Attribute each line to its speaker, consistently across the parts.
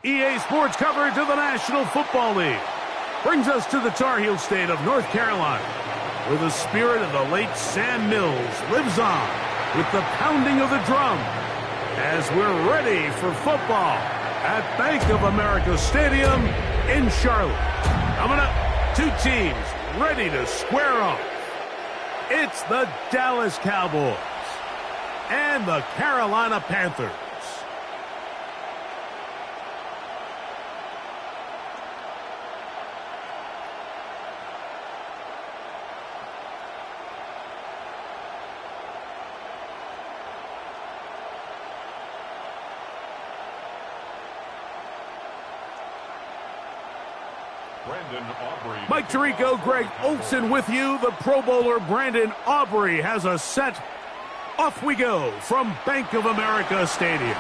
Speaker 1: EA Sports coverage of the National Football League brings us to the Tar Heel state of North Carolina, where the spirit of the late Sam Mills lives on with the pounding of the drum as we're ready for football at Bank of America Stadium in Charlotte. Coming up, two teams ready to square off. It's the Dallas Cowboys and the Carolina Panthers. Mike Tirico, Greg Olson with you. The Pro Bowler Brandon Aubrey has a set. Off we go from Bank of America Stadium.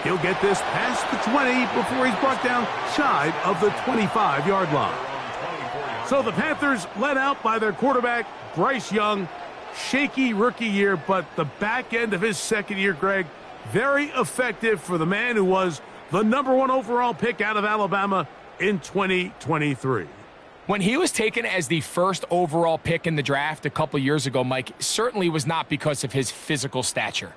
Speaker 1: He'll get this past the 20 before he's brought down shy of the 25-yard line. So the Panthers led out by their quarterback, Bryce Young. Shaky rookie year, but the back end of his second year, Greg, very effective for the man who was the #1 overall pick out of Alabama in 2023.
Speaker 2: When he was taken as the first overall pick in the draft a couple years ago, Mike, certainly was not because of his physical stature.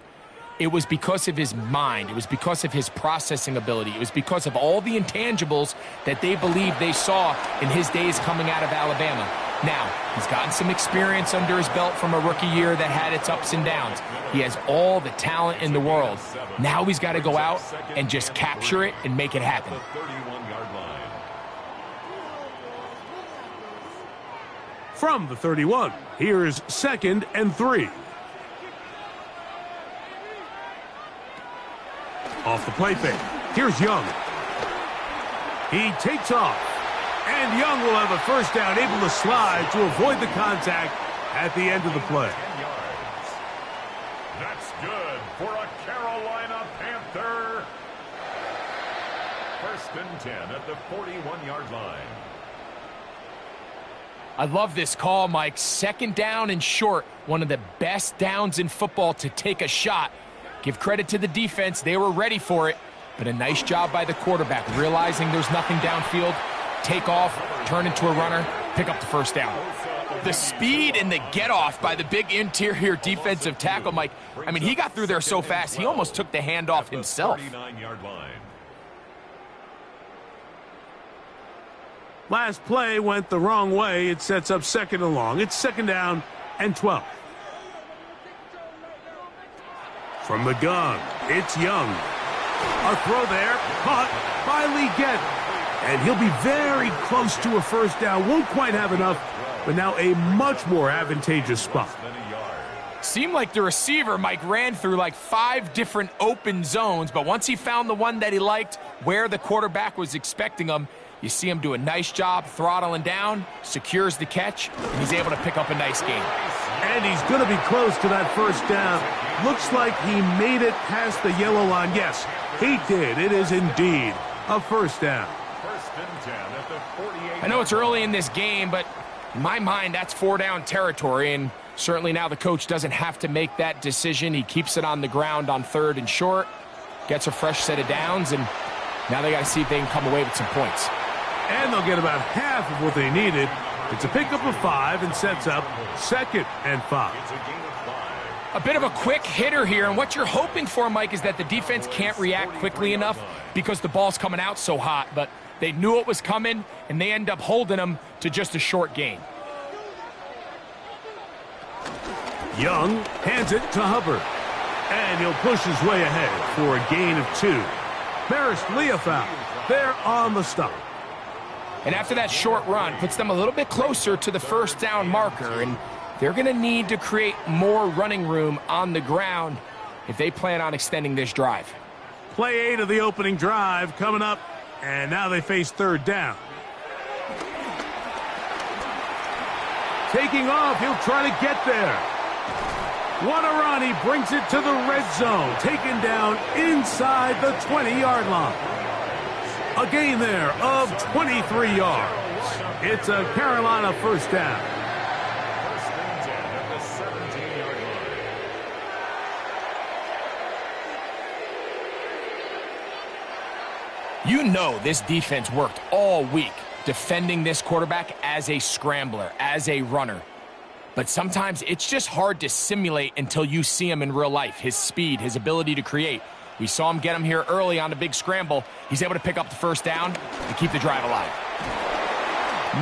Speaker 2: It was because of his mind. It was because of his processing ability. It was because of all the intangibles that they believed they saw in his days coming out of Alabama. Now, he's gotten some experience under his belt from a rookie year that had its ups and downs. He has all the talent in the world. Now he's got to go out and just capture it and make it happen.
Speaker 1: From the 31, here's 2nd and 3. Off the play fake, here's Young. He takes off, and Young will have a first down, able to slide to avoid the contact at the end of the play.
Speaker 3: That's good for a Carolina Panther. 1st and 10 at the 41-yard line.
Speaker 2: I love this call, Mike. 2nd down and short. One of the best downs in football to take a shot. Give credit to the defense. They were ready for it. But a nice job by the quarterback, realizing there's nothing downfield. Take off, turn into a runner, pick up the first down. The speed and the get-off by the big interior defensive tackle, Mike. I mean, he got through there so fast, he almost took the handoff himself.
Speaker 3: 39-yard line.
Speaker 1: Last play went the wrong way. It sets up 2nd and long. It's 2nd down and 12. From the gun, it's Young. A throw there, caught by Lee Gett. And he'll be very close to a first down. Won't quite have enough, but now a much more advantageous spot.
Speaker 2: Seemed like the receiver, Mike, ran through like 5 different open zones, but once he found the one that he liked, where the quarterback was expecting him, you see him do a nice job throttling down, secures the catch, and he's able to pick up a nice gain.
Speaker 1: And he's going to be close to that first down. Looks like he made it past the yellow line. Yes, he did. It is indeed a first down.
Speaker 3: 1st and 10 at the 48.
Speaker 2: I know it's early in this game, but in my mind, that's 4-down territory, and certainly now the coach doesn't have to make that decision. He keeps it on the ground on 3rd and short, gets a fresh set of downs, and now they got to see if they can come away with some points.
Speaker 1: And they'll get about half of what they needed. It's a pickup of 5 and sets up 2nd and 5.
Speaker 2: A bit of a quick hitter here, and what you're hoping for, Mike, is that the defense can't react quickly enough because the ball's coming out so hot, but they knew it was coming, and they end up holding them to just a short gain.
Speaker 1: Young hands it to Hubbard, and he'll push his way ahead for a gain of 2. Maris Leofau, they're on the stop.
Speaker 2: And after that short run, puts them a little bit closer to the first down marker, and they're going to need to create more running room on the ground if they plan on extending this drive.
Speaker 1: Play 8 of the opening drive coming up, and now they face 3rd down. Taking off, he'll try to get there. What a run, he brings it to the red zone, taken down inside the 20-yard line. A gain there of 23 yards. It's a Carolina first down.
Speaker 3: 1st and 10 at the 17-yard line.
Speaker 2: You know this defense worked all week defending this quarterback as a scrambler, as a runner. But sometimes it's just hard to simulate until you see him in real life, his speed, his ability to create. We saw him get him here early on a big scramble. He's able to pick up the first down and keep the drive alive.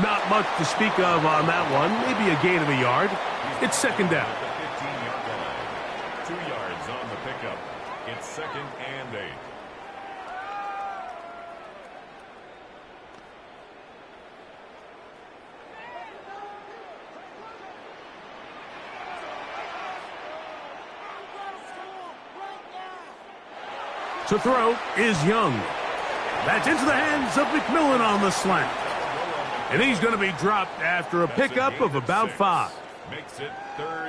Speaker 1: Not much to speak of on that one. Maybe a gain of a yard. It's second down.
Speaker 3: 15-yard line. 2 yards on the pickup. It's 2nd and 8.
Speaker 1: To throw is Young. That's into the hands of McMillan on the slant. And he's going to be dropped after a pickup of about 5.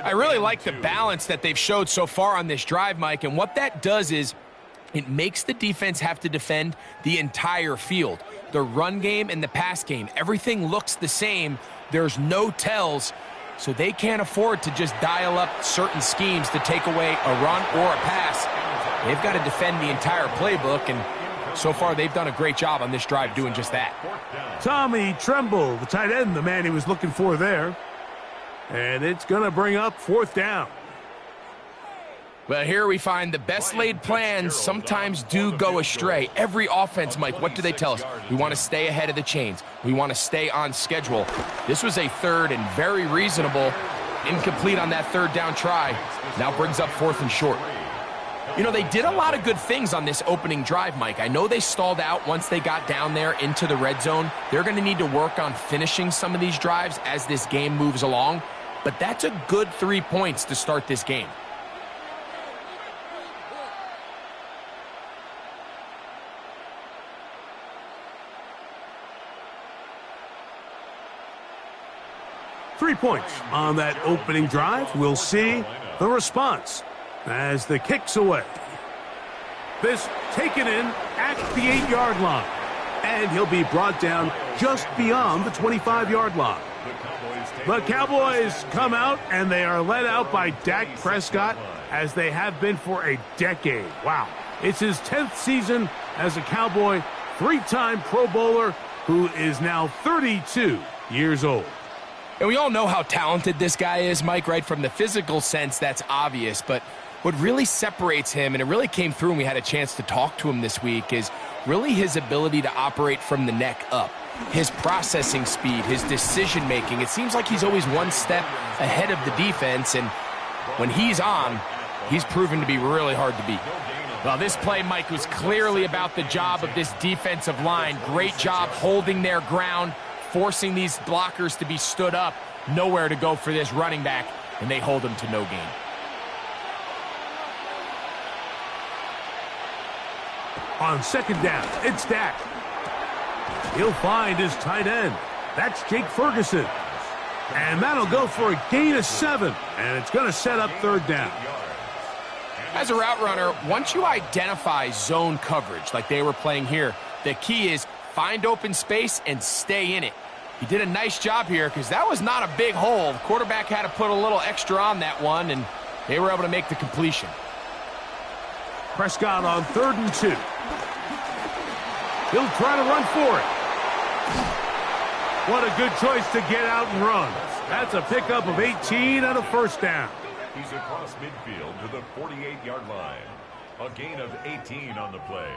Speaker 2: I really like the balance that they've showed so far on this drive, Mike, and what that does is it makes the defense have to defend the entire field. The run game and the pass game, everything looks the same. There's no tells, so they can't afford to just dial up certain schemes to take away a run or a pass. They've got to defend the entire playbook, and so far they've done a great job on this drive doing just that.
Speaker 1: Tommy Tremble, the tight end, the man he was looking for there. And it's going to bring up 4th down.
Speaker 2: Well, here we find the best laid plans sometimes do go astray. Every offense, Mike, what do they tell us? We want to stay ahead of the chains. We want to stay on schedule. This was a 3rd and very reasonable. Incomplete on that 3rd down try. Now brings up 4th and short. You know, they did a lot of good things on this opening drive, Mike. I know they stalled out once they got down there into the red zone. They're going to need to work on finishing some of these drives as this game moves along. But that's a good 3 points to start this game.
Speaker 1: Three points on that opening drive. We'll see the response as the kick's away. This taken in at the 8-yard line. And he'll be brought down just beyond the 25-yard line. The Cowboys come out, and they are led out by Dak Prescott, as they have been for a decade. Wow. It's his 10th season as a Cowboy, 3-time Pro Bowler, who is now 32 years old.
Speaker 2: And we all know how talented this guy is, Mike, right? From the physical sense, that's obvious. But what really separates him, and it really came through when we had a chance to talk to him this week, is really his ability to operate from the neck up. His processing speed, his decision-making. It seems like he's always one step ahead of the defense, and when he's on, he's proven to be really hard to beat. Well, this play, Mike, was clearly about the job of this defensive line. Great job holding their ground, forcing these blockers to be stood up. Nowhere to go for this running back, and they hold him to no gain.
Speaker 1: On second down, it's Dak. He'll find his tight end. That's Jake Ferguson. And that'll go for a gain of 7. And it's going to set up 3rd down.
Speaker 2: As a route runner, once you identify zone coverage like they were playing here, the key is find open space and stay in it. He did a nice job here because that was not a big hole. The quarterback had to put a little extra on that one, and they were able to make the completion.
Speaker 1: Prescott on 3rd and 2. He'll try to run for it. What a good choice to get out and run. That's a pickup of 18 and a 1st down.
Speaker 3: He's across midfield to the 48-yard line. A gain of 18 on the play.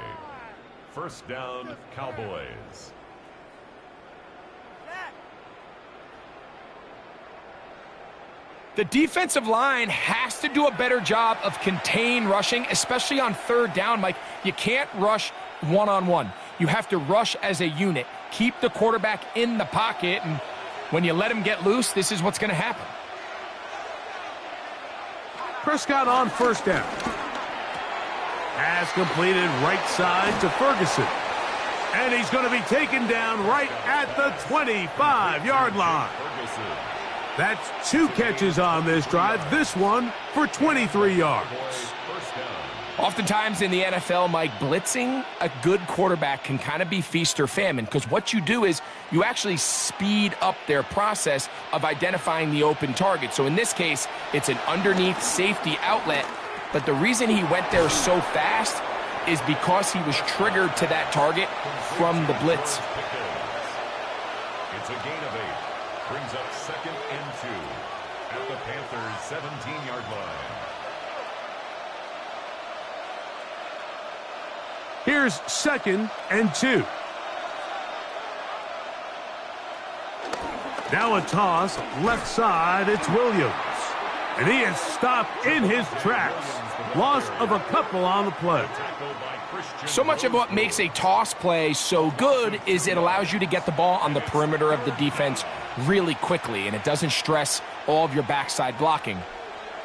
Speaker 3: 1st down, Cowboys.
Speaker 2: The defensive line has to do a better job of contain rushing, especially on 3rd down, Mike. You can't rush one-on-one. You have to rush as a unit. Keep the quarterback in the pocket, and when you let him get loose, this is what's going to happen.
Speaker 1: Prescott on 1st down. Pass completed right side to Ferguson. And he's going to be taken down right at the 25-yard line. That's 2 catches on this drive. This one for 23 yards.
Speaker 2: Oftentimes in the NFL, Mike, blitzing a good quarterback can kind of be feast or famine, because what you do is you actually speed up their process of identifying the open target. So in this case, it's an underneath safety outlet, but the reason he went there so fast is because he was triggered to that target from the blitz.
Speaker 3: It's a gain of 8. Brings up 2nd and 2 at the Panthers' 17-yard line.
Speaker 1: Here's 2nd and 2. Now a toss, left side, it's Williams. And he is stopped in his tracks. Loss of a couple on the play.
Speaker 2: So much of what makes a toss play so good is it allows you to get the ball on the perimeter of the defense really quickly, and it doesn't stress all of your backside blocking.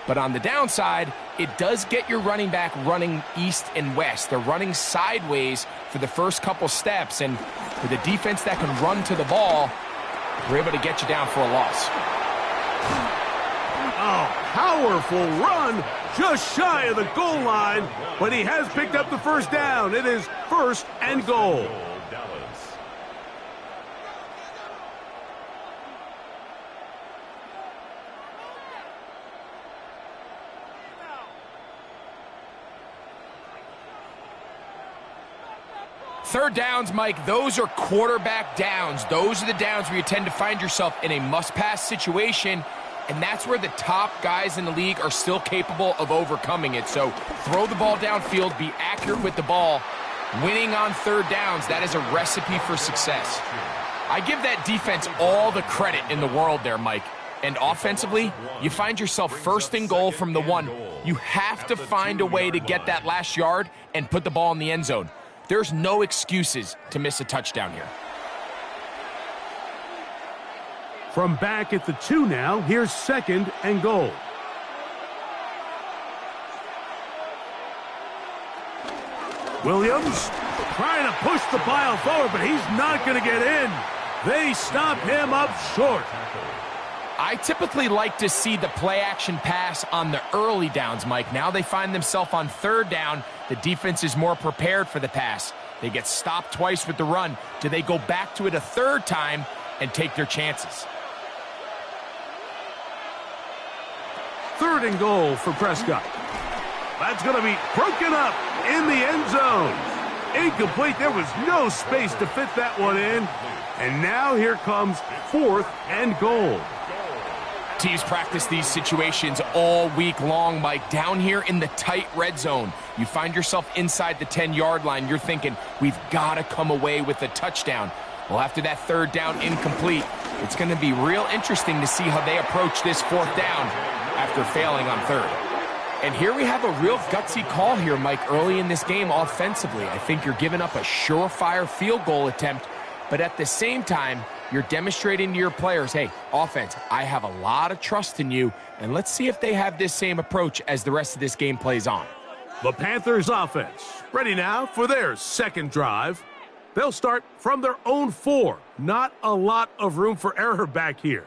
Speaker 2: But on the downside, it does get your running back running east and west. They're running sideways for the first couple steps, and with a defense that can run to the ball, we're able to get you down for a loss.
Speaker 1: Oh, powerful run, just shy of the goal line, but he has picked up the first down. It is 1st and goal.
Speaker 2: Third downs, Mike, those are quarterback downs. Those are the downs where you tend to find yourself in a must-pass situation, and that's where the top guys in the league are still capable of overcoming it. So throw the ball downfield, be accurate with the ball. Winning on third downs, that is a recipe for success. I give that defense all the credit in the world there, Mike. And offensively, you find yourself 1st and goal from the 1. You have to find a way to get that last yard and put the ball in the end zone. There's no excuses to miss a touchdown here.
Speaker 1: From back at the 2 now, here's 2nd and goal. Williams trying to push the pile forward, but he's not going to get in. They stop him up short.
Speaker 2: I typically like to see the play-action pass on the early downs, Mike. Now they find themselves on third down. The defense is more prepared for the pass. They get stopped twice with the run. Do they go back to it a third time and take their chances?
Speaker 1: 3rd and goal for Prescott. That's going to be broken up in the end zone. Incomplete. There was no space to fit that one in. And now here comes 4th and goal.
Speaker 2: Teams practice these situations all week long, Mike. Down here in the tight red zone, you find yourself inside the 10-yard line. You're thinking, we've got to come away with a touchdown. Well, after that third down incomplete, it's going to be real interesting to see how they approach this 4th down after failing on 3rd. And here we have a real gutsy call here, Mike, early in this game offensively. I think you're giving up a surefire field goal attempt, but at the same time, you're demonstrating to your players, hey, offense, I have a lot of trust in you, and let's see if they have this same approach as the rest of this game plays on.
Speaker 1: The Panthers offense ready now for their 2nd drive. They'll start from their own 4. Not a lot of room for error back here.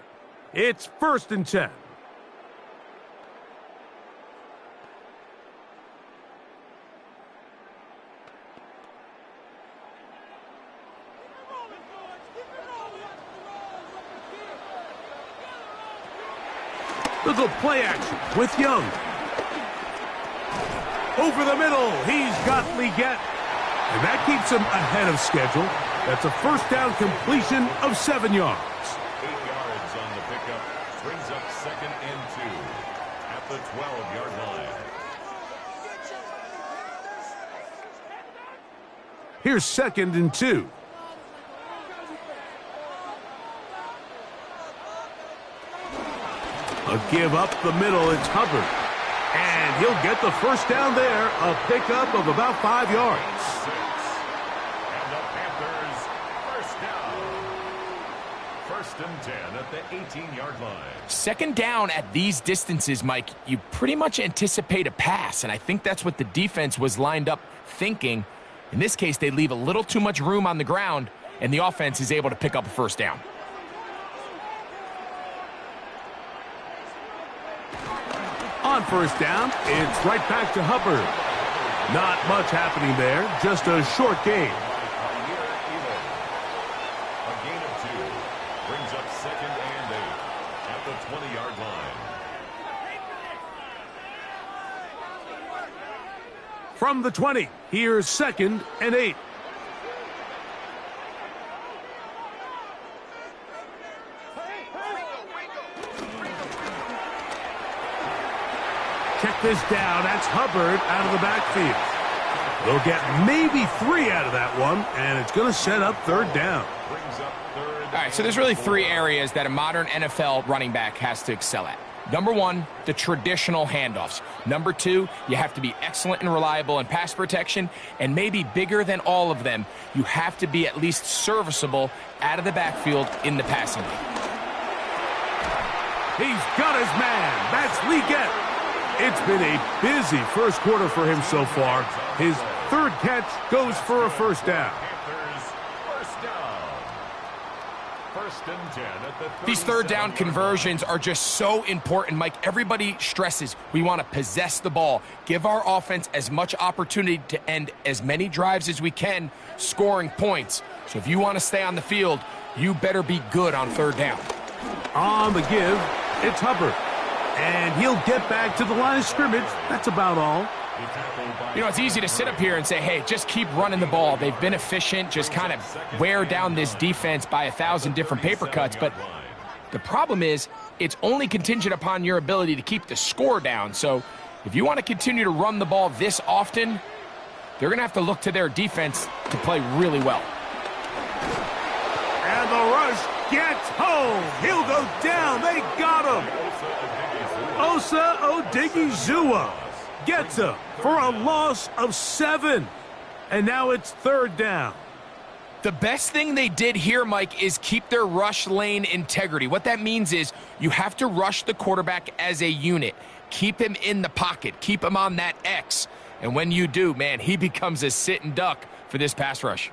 Speaker 1: It's 1st and 10. Look at play action with Young. Over the middle, he's got Leggett. And that keeps him ahead of schedule. That's a 1st down completion of 7 yards.
Speaker 3: 8 yards on the pickup. Brings up 2nd and 2 at the 12-yard line.
Speaker 1: Here's 2nd and 2. A give up the middle, it's Hubbard. And he'll get the 1st down there, a pickup of about 5 yards.
Speaker 3: And the Panthers, 1st down. 1st and 10 at the 18-yard line.
Speaker 2: 2nd down at these distances, Mike, you pretty much anticipate a pass, and I think that's what the defense was lined up thinking. In this case, they leave a little too much room on the ground, and the offense is able to pick up a 1st down.
Speaker 1: On 1st down, it's right back to Hubbard. Not much happening there, just a short gain.
Speaker 3: A gain of 2 brings up 2nd and 8 at the 20-yard line.
Speaker 1: From the 20, here's 2nd and 8. Check this down. That's Hubbard out of the backfield. They'll get maybe 3 out of that one, and it's going to set up 3rd down.
Speaker 2: All right, so there's really 3 areas that a modern NFL running back has to excel at. Number 1, the traditional handoffs. Number 2, you have to be excellent and reliable in pass protection, and maybe bigger than all of them, you have to be at least serviceable out of the backfield in the passing game.
Speaker 1: He's got his man. That's Leggett. It's been a busy first quarter for him so far. His 3rd catch goes for a 1st down.
Speaker 2: These 3rd down conversions are just so important, Mike. Everybody stresses we want to possess the ball, give our offense as much opportunity to end as many drives as we can, scoring points. So if you want to stay on the field, you better be good on 3rd down.
Speaker 1: On the give, it's Hubbard. And he'll get back to the line of scrimmage. That's about all.
Speaker 2: You know, it's easy to sit up here and say, hey, just keep running the ball. They've been efficient, just kind of wear down this defense by 1,000 different paper cuts. But the problem is it's only contingent upon your ability to keep the score down. So if you want to continue to run the ball this often, they're going to have to look to their defense to play really well.
Speaker 1: And the rush gets home. He'll go down. They got him. Osa Odigizua gets him for a loss of 7. And now it's 3rd down.
Speaker 2: The best thing they did here, Mike, is keep their rush lane integrity. What that means is you have to rush the quarterback as a unit. Keep him in the pocket. Keep him on that X. And when you do, man, he becomes a sitting duck for this pass rush.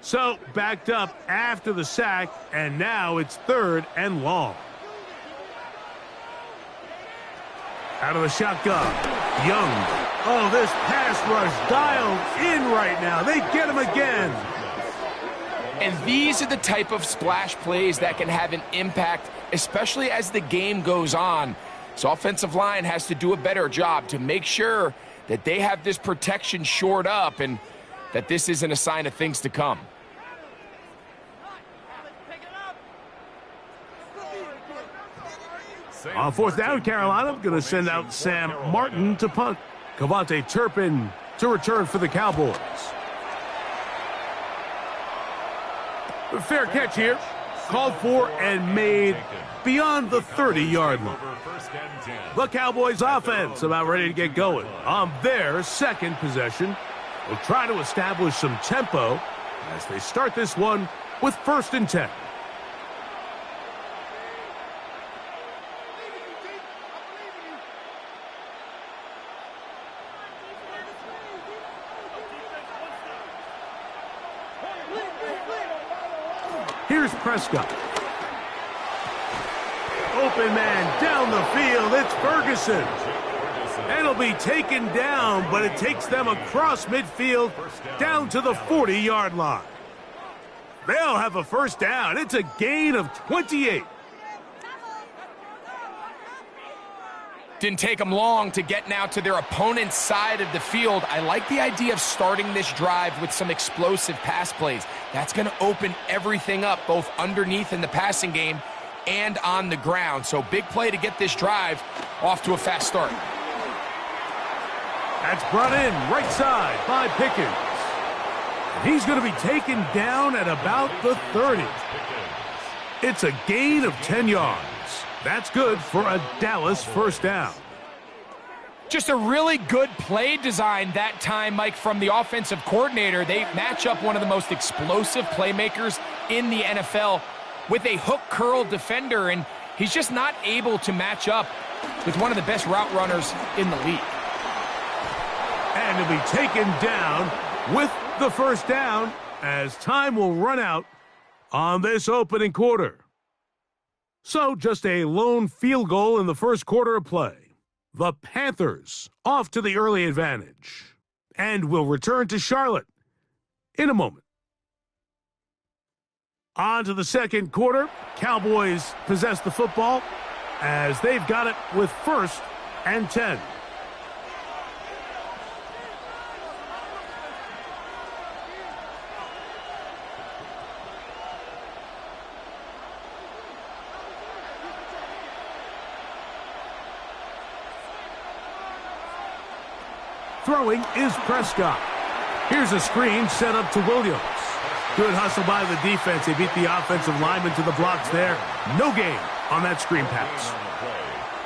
Speaker 1: So, backed up after the sack, and now it's 3rd and long. Out of the shotgun, Young. Oh, this pass rush dialed in right now. They get him again.
Speaker 2: And these are the type of splash plays that can have an impact, especially as the game goes on. So offensive line has to do a better job to make sure that they have this protection shored up and that this isn't a sign of things to come.
Speaker 1: On 4th down, Carolina going to send out Sam Martin to punt. Cavante Turpin to return for the Cowboys. Fair catch here. Called for and made beyond the 30-yard line. The Cowboys offense about ready to get going on their 2nd possession. They'll try to establish some tempo as they start this one with 1st and 10. Here's Prescott. Open man down the field. It's Ferguson. And it'll be taken down, but it takes them across midfield down to the 40-yard line. They'll have a 1st down. It's a gain of 28.
Speaker 2: Didn't take them long to get now to their opponent's side of the field. I like the idea of starting this drive with some explosive pass plays. That's going to open everything up, both underneath in the passing game and on the ground. So big play to get this drive off to a fast start.
Speaker 1: That's brought in right side by Pickens. He's going to be taken down at about the 30. It's a gain of 10 yards. That's good for a Dallas 1st down.
Speaker 2: Just a really good play design that time, Mike, from the offensive coordinator. They match up one of the most explosive playmakers in the NFL with a hook curl defender, and he's just not able to match up with one of the best route runners in the league.
Speaker 1: And he'll be taken down with the 1st down as time will run out on this opening quarter. So just a lone field goal in the 1st quarter of play. The Panthers off to the early advantage. And will return to Charlotte in a moment. On to the 2nd quarter. Cowboys possess the football. as they've got it with 1st and 10. Throwing is Prescott. Here's a screen set up to Williams. Good hustle by the defense. They beat the offensive lineman to the blocks there. No gain on that screen pass.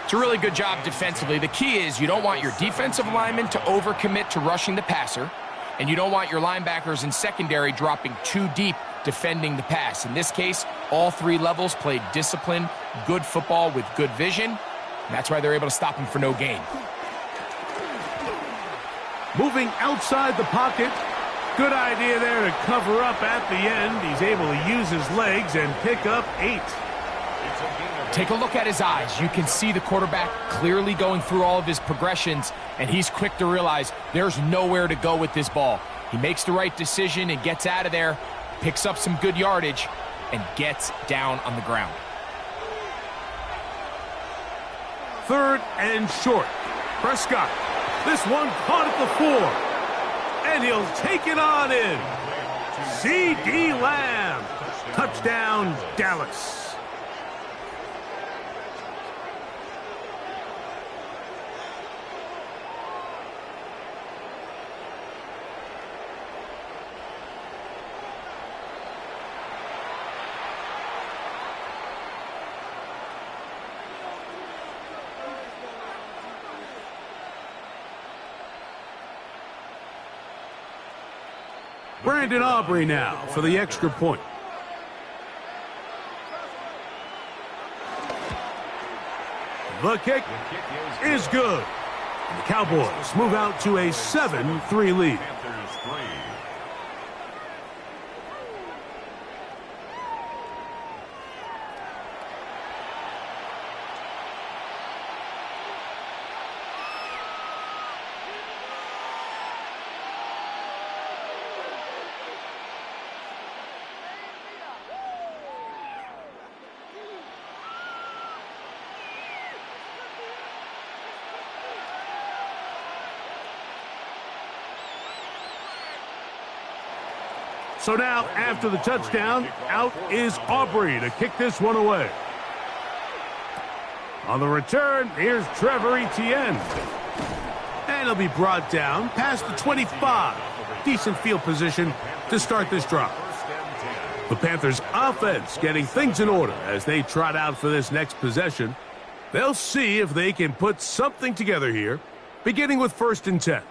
Speaker 2: It's a really good job defensively. The key is you don't want your defensive lineman to overcommit to rushing the passer, and you don't want your linebackers in secondary dropping too deep defending the pass. In this case, all 3 levels played disciplined, good football with good vision. That's why they're able to stop him for no gain.
Speaker 1: Moving outside the pocket. Good idea there to cover up at the end. He's able to use his legs and pick up 8.
Speaker 2: Take a look at his eyes. You can see the quarterback clearly going through all of his progressions, and he's quick to realize there's nowhere to go with this ball. He makes the right decision and gets out of there, picks up some good yardage, and gets down on the ground.
Speaker 1: 3rd and short. Prescott. This one caught at the 4. And he'll take it on in. C.D. Lamb. Touchdown, Dallas. Brandon Aubrey now for the extra point. The kick is good. And the Cowboys move out to a 7-3 lead. So now, after the touchdown, out is Aubrey to kick this one away. On the return, here's Trevor Etienne. And he'll be brought down past the 25. Decent field position to start this drive. The Panthers' offense getting things in order as they trot out for this next possession. They'll see if they can put something together here, beginning with 1st and 10.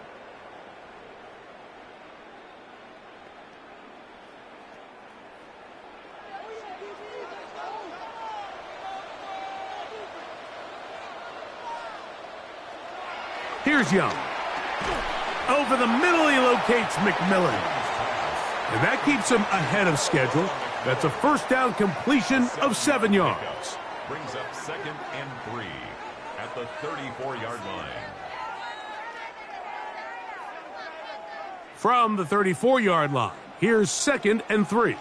Speaker 1: Here's Young. Over the middle, he locates McMillan. And that keeps him ahead of schedule. That's a 1st down completion of 7 yards.
Speaker 3: Brings up 2nd and 3 at the 34-yard line.
Speaker 1: From the 34-yard line, here's 2nd and 3.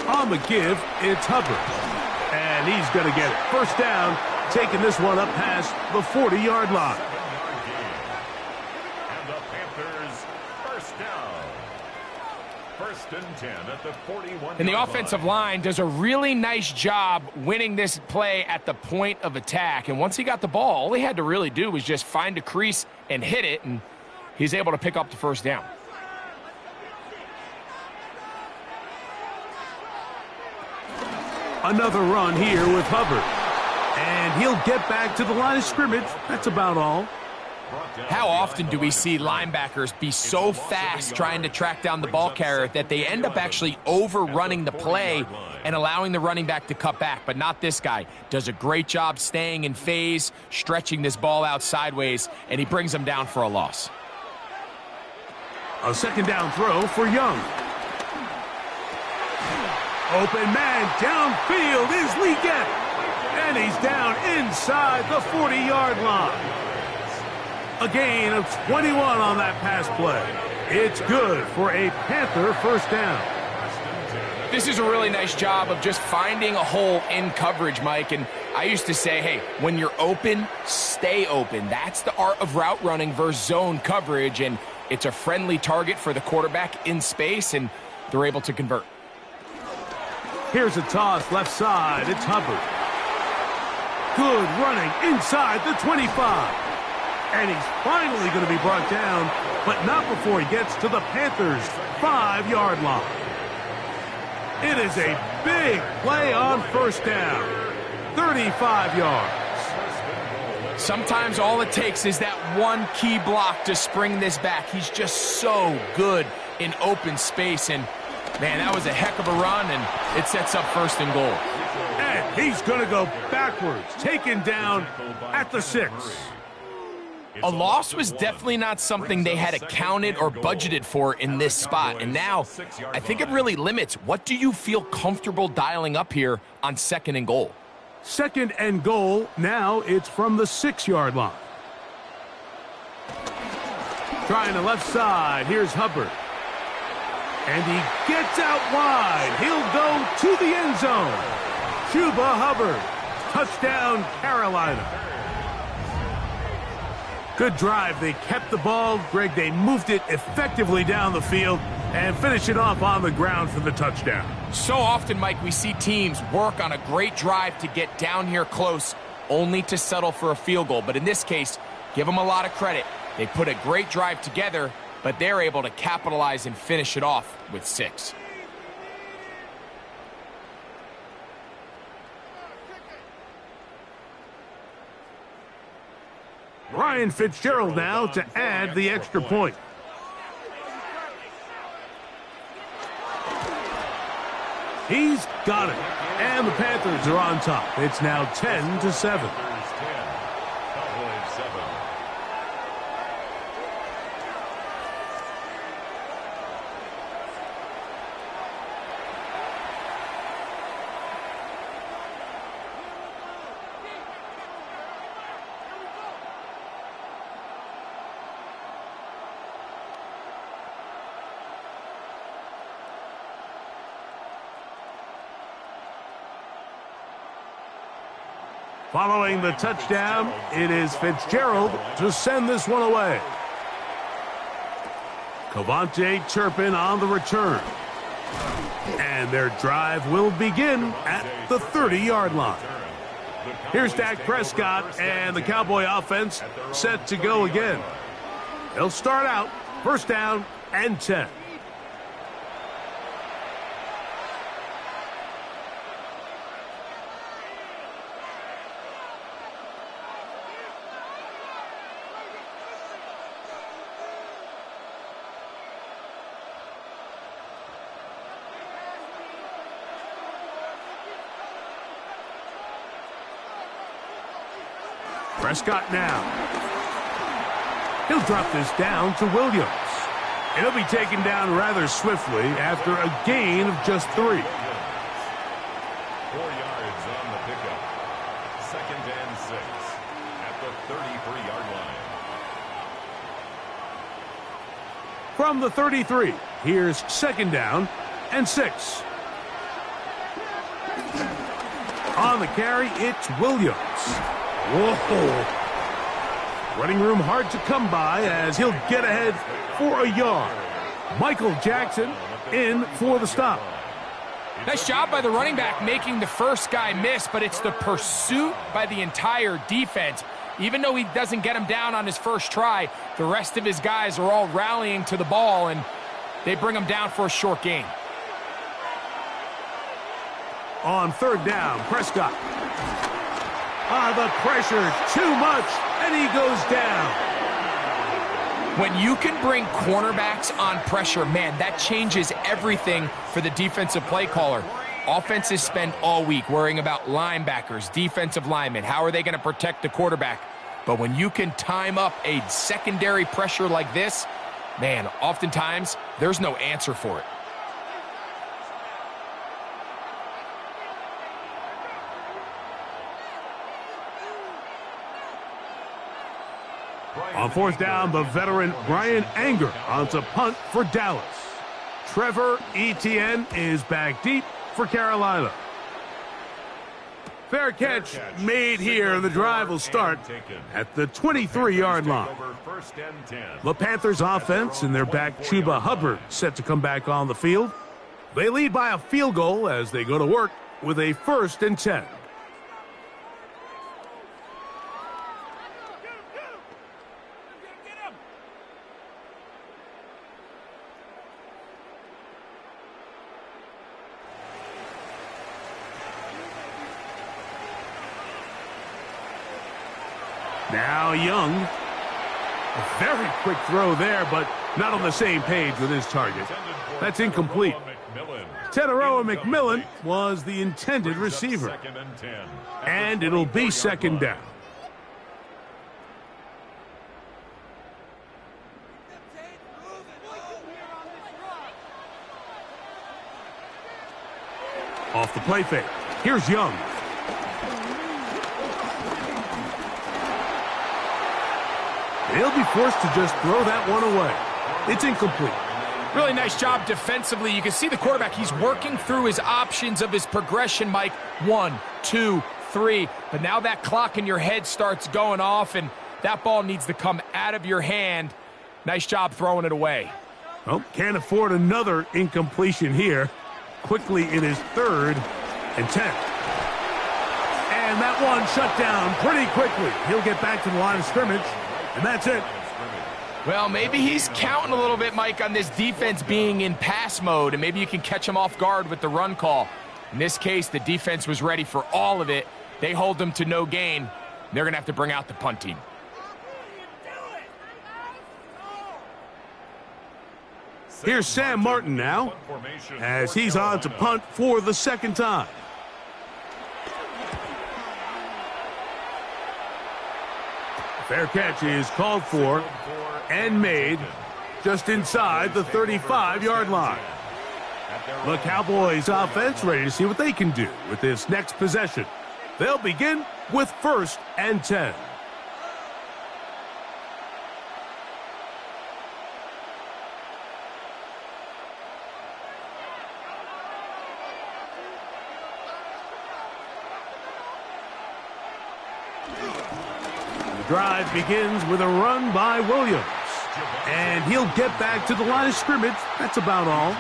Speaker 1: On the give, it's Hubbard. And he's going to get it. 1st down, taking this one up past the 40-yard line.
Speaker 3: And the Panthers, 1st down. 1st and 10 at the 41-yard
Speaker 2: And the offensive line does a really nice job winning this play at the point of attack. And once he got the ball, all he had to really do was just find a crease and hit it, and he's able to pick up the 1st down.
Speaker 1: Another run here with Hubbard. And he'll get back to the line of scrimmage. That's about all.
Speaker 2: How often do we see linebackers be so fast trying to track down the ball carrier that they end up actually overrunning the play and allowing the running back to cut back? But not this guy. Does a great job staying in phase, stretching this ball out sideways, and he brings them down for a loss.
Speaker 1: A 2nd down throw for Young. Open man downfield is Leggett. And he's down inside the 40-yard line. A gain of 21 on that pass play. It's good for a Panther 1st down.
Speaker 2: This is a really nice job of just finding a hole in coverage, Mike. And I used to say, hey, when you're open, stay open. That's the art of route running versus zone coverage. And it's a friendly target for the quarterback in space, and they're able to convert.
Speaker 1: Here's a toss left side. It's Hubbard. Good running inside the 25. And he's finally going to be brought down, but not before he gets to the Panthers' 5-yard line. It is a big play on first down. 35 yards.
Speaker 2: Sometimes all it takes is that one key block to spring this back. He's just so good in open space. And, man, that was a heck of a run, and it sets up 1st and goal.
Speaker 1: And he's going to go backwards, taken down at the 6.
Speaker 2: A loss was definitely not something they had accounted or budgeted for in this spot. And now, I think it really limits. What do you feel comfortable dialing up here on 2nd and goal?
Speaker 1: 2nd and goal. Now it's from the 6-yard line. Trying the left side. Here's Hubbard. And he gets out wide. He'll go to the end zone. Chuba Hubbard. Touchdown, Carolina. Good drive. They kept the ball. Greg, they moved it effectively down the field and finish it off on the ground for the touchdown.
Speaker 2: So often, Mike, we see teams work on a great drive to get down here close, only to settle for a field goal. But in this case, give them a lot of credit. They put a great drive together, but they're able to capitalize and finish it off with 6.
Speaker 1: Ryan Fitzgerald now to add the extra point. He's got it. And the Panthers are on top. It's now 10-7. Following the touchdown, it is Fitzgerald to send this one away. Cavante Turpin on the return. And their drive will begin at the 30-yard line. Here's Dak Prescott and the Cowboy offense set to go again. They'll start out 1st down and 10. Prescott now. He'll drop this down to Williams. It'll be taken down rather swiftly after a gain of just 3.
Speaker 3: 4 yards on the pickup. 2nd and 6 at the 33-yard line.
Speaker 1: From the 33, here's 2nd down and 6. On the carry, it's Williams. Whoa. Running room hard to come by as he'll get ahead for a yard. Michael Jackson in for the stop.
Speaker 2: Nice job by the running back making the first guy miss, but it's the pursuit by the entire defense. Even though he doesn't get him down on his first try, the rest of his guys are all rallying to the ball, and they bring him down for a short gain.
Speaker 1: On 3rd down, Prescott. The pressure, too much, and he goes down.
Speaker 2: When you can bring cornerbacks on pressure, man, that changes everything for the defensive play caller. Offenses spend all week worrying about linebackers, defensive linemen. How are they going to protect the quarterback? But when you can time up a secondary pressure like this, man, oftentimes there's no answer for it.
Speaker 1: On 4th down, the veteran Brian Anger on to punt for Dallas. Trevor Etienne is back deep for Carolina. Fair catch made here. The drive will start at the 23-yard line. The Panthers offense and their back Chuba Hubbard set to come back on the field. They lead by a field goal as they go to work with a 1st and 10. Now Young. A very quick throw there, but not on the same page with his target. That's incomplete. Teteroa McMillan was the intended receiver. And it'll be 2nd down. Off the play fake. Here's Young. He'll be forced to just throw that one away. It's incomplete.
Speaker 2: Really nice job defensively. You can see the quarterback. He's working through his options of his progression, Mike. 1, 2, 3. But now that clock in your head starts going off, and that ball needs to come out of your hand. Nice job throwing it away.
Speaker 1: Well, can't afford another incompletion here. Quickly in his 3rd and 10. And that one shut down pretty quickly. He'll get back to the line of scrimmage. And that's it.
Speaker 2: Well, maybe he's counting a little bit, Mike, on this defense being in pass mode, and maybe you can catch him off guard with the run call. In this case, the defense was ready for all of it. They hold them to no gain. They're going to have to bring out the punt team.
Speaker 1: Here's Sam Martin now, as he's on to punt for the 2nd time. Fair catch is called for and made just inside the 35-yard line. The Cowboys offense ready to see what they can do with this next possession. They'll begin with 1st and 10. Drive begins with a run by Williams. And he'll get back to the line of scrimmage. That's about all.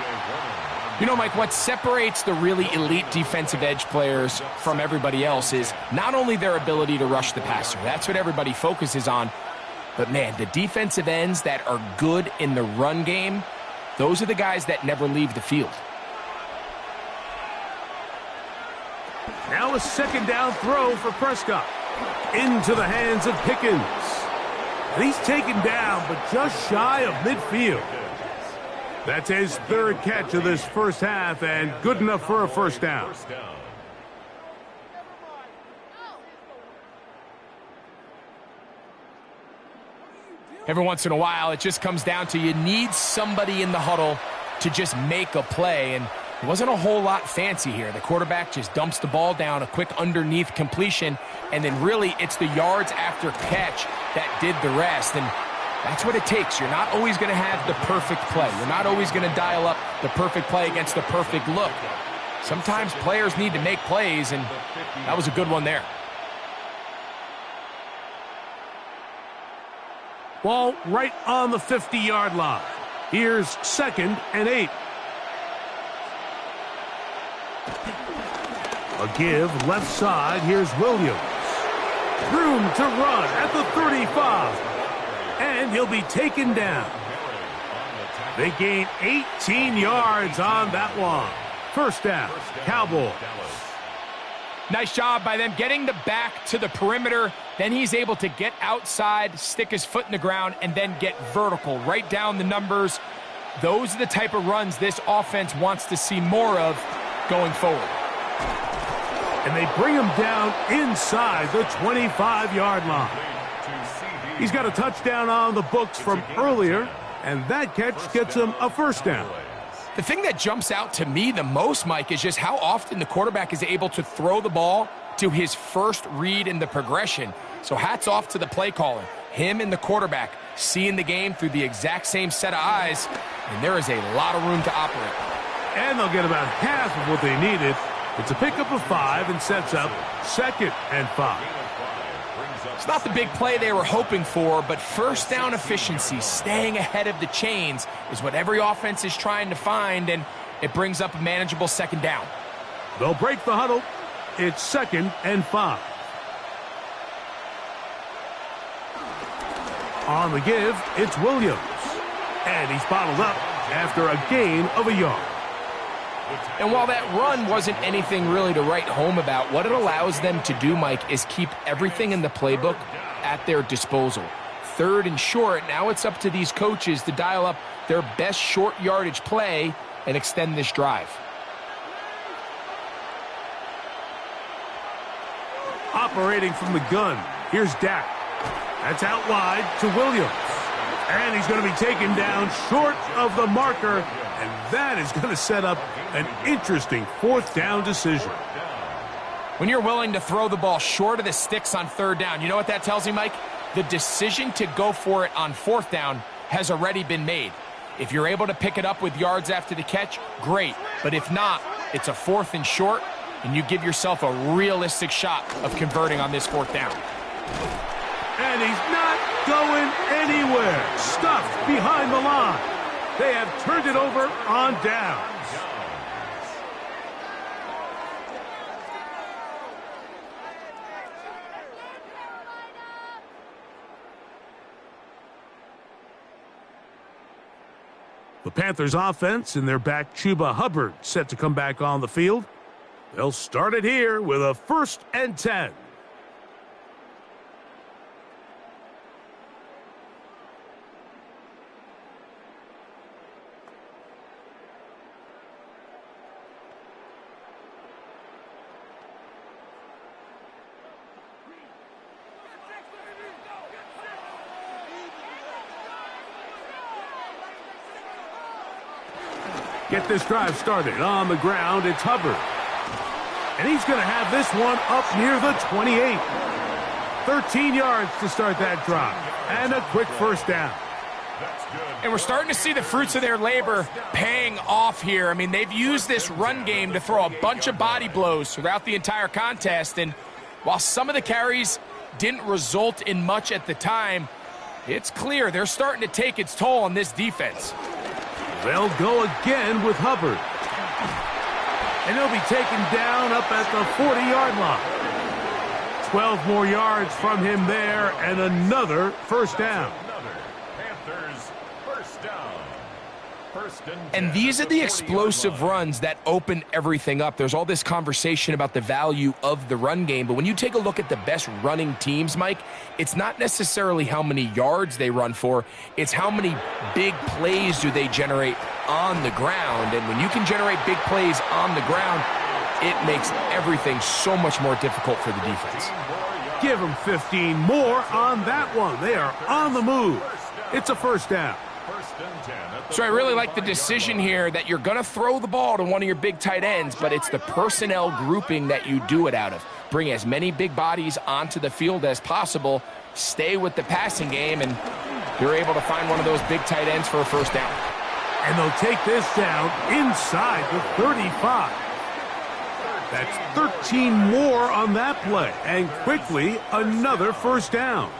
Speaker 2: You know, Mike, what separates the really elite defensive edge players from everybody else is not only their ability to rush the passer. That's what everybody focuses on. But, man, the defensive ends that are good in the run game, those are the guys that never leave the field.
Speaker 1: Now a 2nd down throw for Prescott. Into the hands of Pickens. And he's taken down, but just shy of midfield. That's his 3rd catch of this 1st half, and good enough for a 1st down.
Speaker 2: Every once in a while, it just comes down to you need somebody in the huddle to just make a play, and it wasn't a whole lot fancy here. The quarterback just dumps the ball down, a quick underneath completion, and then really it's the yards after catch that did the rest. And that's what it takes. You're not always going to have the perfect play. You're not always going to dial up the perfect play against the perfect look. Sometimes players need to make plays, and that was a good one there.
Speaker 1: Ball right on the 50-yard line. Here's 2nd and 8. A give left side. Here's Williams. Room to run at the 35. And he'll be taken down. They gain 18 yards on that one. 1st down, Cowboys.
Speaker 2: Nice job by them getting the back to the perimeter. Then he's able to get outside, stick his foot in the ground, and then get vertical. Right down the numbers. Those are the type of runs this offense wants to see more of going forward.
Speaker 1: And they bring him down inside the 25-yard line. He's got a touchdown on the books from earlier, and that catch gets him a 1st down.
Speaker 2: The thing that jumps out to me the most, Mike, is just how often the quarterback is able to throw the ball to his first read in the progression. So hats off to the play caller. Him and the quarterback seeing the game through the exact same set of eyes. and there is a lot of room to operate.
Speaker 1: And they'll get about half of what they needed. It's a pickup of 5 and sets up 2nd and 5.
Speaker 2: It's not the big play they were hoping for, but first down efficiency, staying ahead of the chains, is what every offense is trying to find, and it brings up a manageable 2nd down.
Speaker 1: They'll break the huddle. It's 2nd and 5. On the give, it's Williams. And he's bottled up after a gain of a yard.
Speaker 2: And while that run wasn't anything really to write home about, what it allows them to do, Mike, is keep everything in the playbook at their disposal. 3rd and short, now it's up to these coaches to dial up their best short yardage play and extend this drive.
Speaker 1: Operating from the gun, here's Dak. That's out wide to Williams. And he's going to be taken down short of the marker, and that is going to set up an interesting 4th down decision.
Speaker 2: When you're willing to throw the ball short of the sticks on 3rd down, you know what that tells you, Mike? The decision to go for it on 4th down has already been made. If you're able to pick it up with yards after the catch, great. But if not, it's a 4th and short, and you give yourself a realistic shot of converting on this 4th down.
Speaker 1: And he's not going anywhere. Stuffed behind the line. They have turned it over on downs. The Panthers offense and their back Chuba Hubbard set to come back on the field. They'll start it here with a 1st and 10. Get this drive started on the ground. It's Hubbard. And he's going to have this one up near the 28. 13 yards to start that drive. And a quick 1st down.
Speaker 2: And we're starting to see the fruits of their labor paying off here. I mean, they've used this run game to throw a bunch of body blows throughout the entire contest. And while some of the carries didn't result in much at the time, it's clear they're starting to take its toll on this defense.
Speaker 1: They'll go again with Hubbard. And he'll be taken down up at the 40-yard line. 12 more yards from him there, and another 1st down.
Speaker 3: Panthers 1st down.
Speaker 2: And these are the explosive runs that open everything up. There's all this conversation about the value of the run game, but when you take a look at the best running teams, Mike, it's not necessarily how many yards they run for, it's how many big plays do they generate on the ground. And when you can generate big plays on the ground, it makes everything so much more difficult for the defense.
Speaker 1: Give them 15 more on that one. They are on the move. It's a 1st down.
Speaker 2: So I really like the decision here that you're going to throw the ball to one of your big tight ends, but it's the personnel grouping that you do it out of. Bring as many big bodies onto the field as possible, stay with the passing game, and you're able to find one of those big tight ends for a 1st down.
Speaker 1: And they'll take this down inside the 35. That's 13 more on that play, and quickly another 1st down.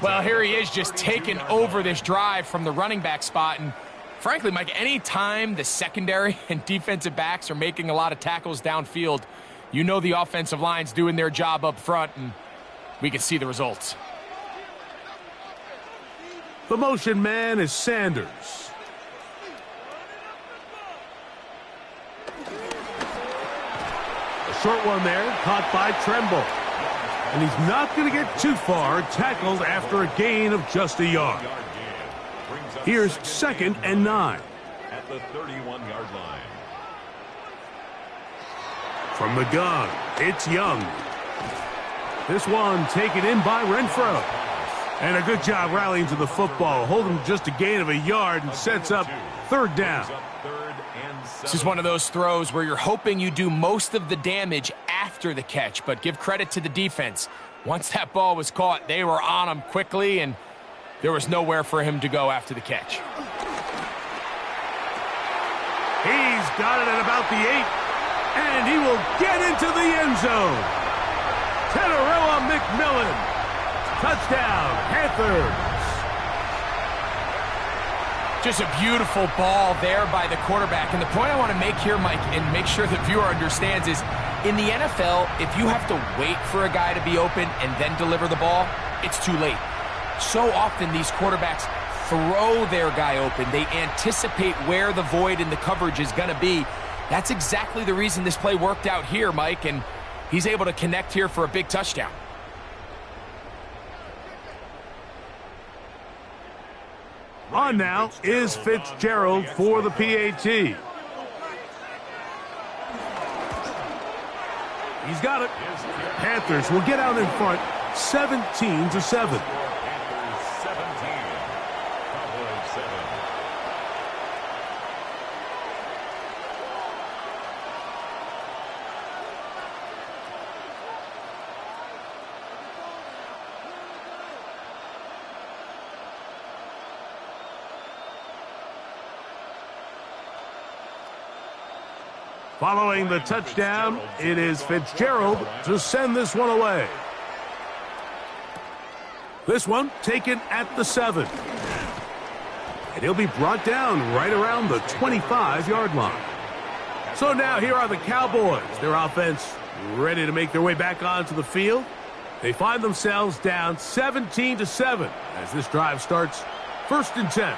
Speaker 2: Well, here he is just taking over this drive from the running back spot. And frankly, Mike, any time the secondary and defensive backs are making a lot of tackles downfield, you know the offensive line's doing their job up front, and we can see the results.
Speaker 1: The motion man is Sanders. A short one there, caught by Tremble. And he's not going to get too far, tackled after a gain of just a yard. Here's 2nd and 9.
Speaker 3: At the 31-yard line.
Speaker 1: From the gun, it's Young. This one taken in by Renfro. And a good job rallying to the football, holding just a gain of a yard and sets up 3rd down.
Speaker 2: This is one of those throws where you're hoping you do most of the damage after the catch, but give credit to the defense. Once that ball was caught, they were on him quickly, and there was nowhere for him to go after the catch.
Speaker 1: got it at about the 8. And he will get into the end zone. Tenerella McMillan. Touchdown, Panthers.
Speaker 2: Just a beautiful ball there by the quarterback. And the point I want to make here, Mike, and make sure the viewer understands is, in the NFL, if you have to wait for a guy to be open and then deliver the ball, it's too late. So often these quarterbacks throw their guy open. They anticipate where the void in the coverage is going to be. That's exactly the reason this play worked out here, Mike, and he's able to connect here for a big touchdown.
Speaker 1: On now is Fitzgerald for the PAT. He's got it. Panthers will get out in front, 17-7. Following the touchdown, it is Fitzgerald to send this one away. This one taken at the 7. And he'll be brought down right around the 25-yard line. So now here are the Cowboys. Their offense ready to make their way back onto the field. They find themselves down 17-7 as this drive starts 1st and 10.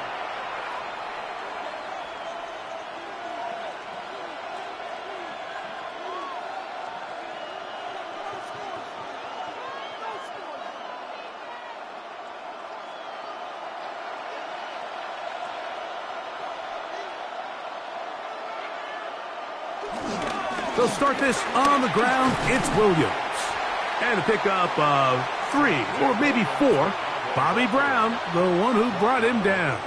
Speaker 1: They'll start this on the ground. It's Williams. And a pickup of 3 or maybe 4. Bobby Brown, the one who brought him down.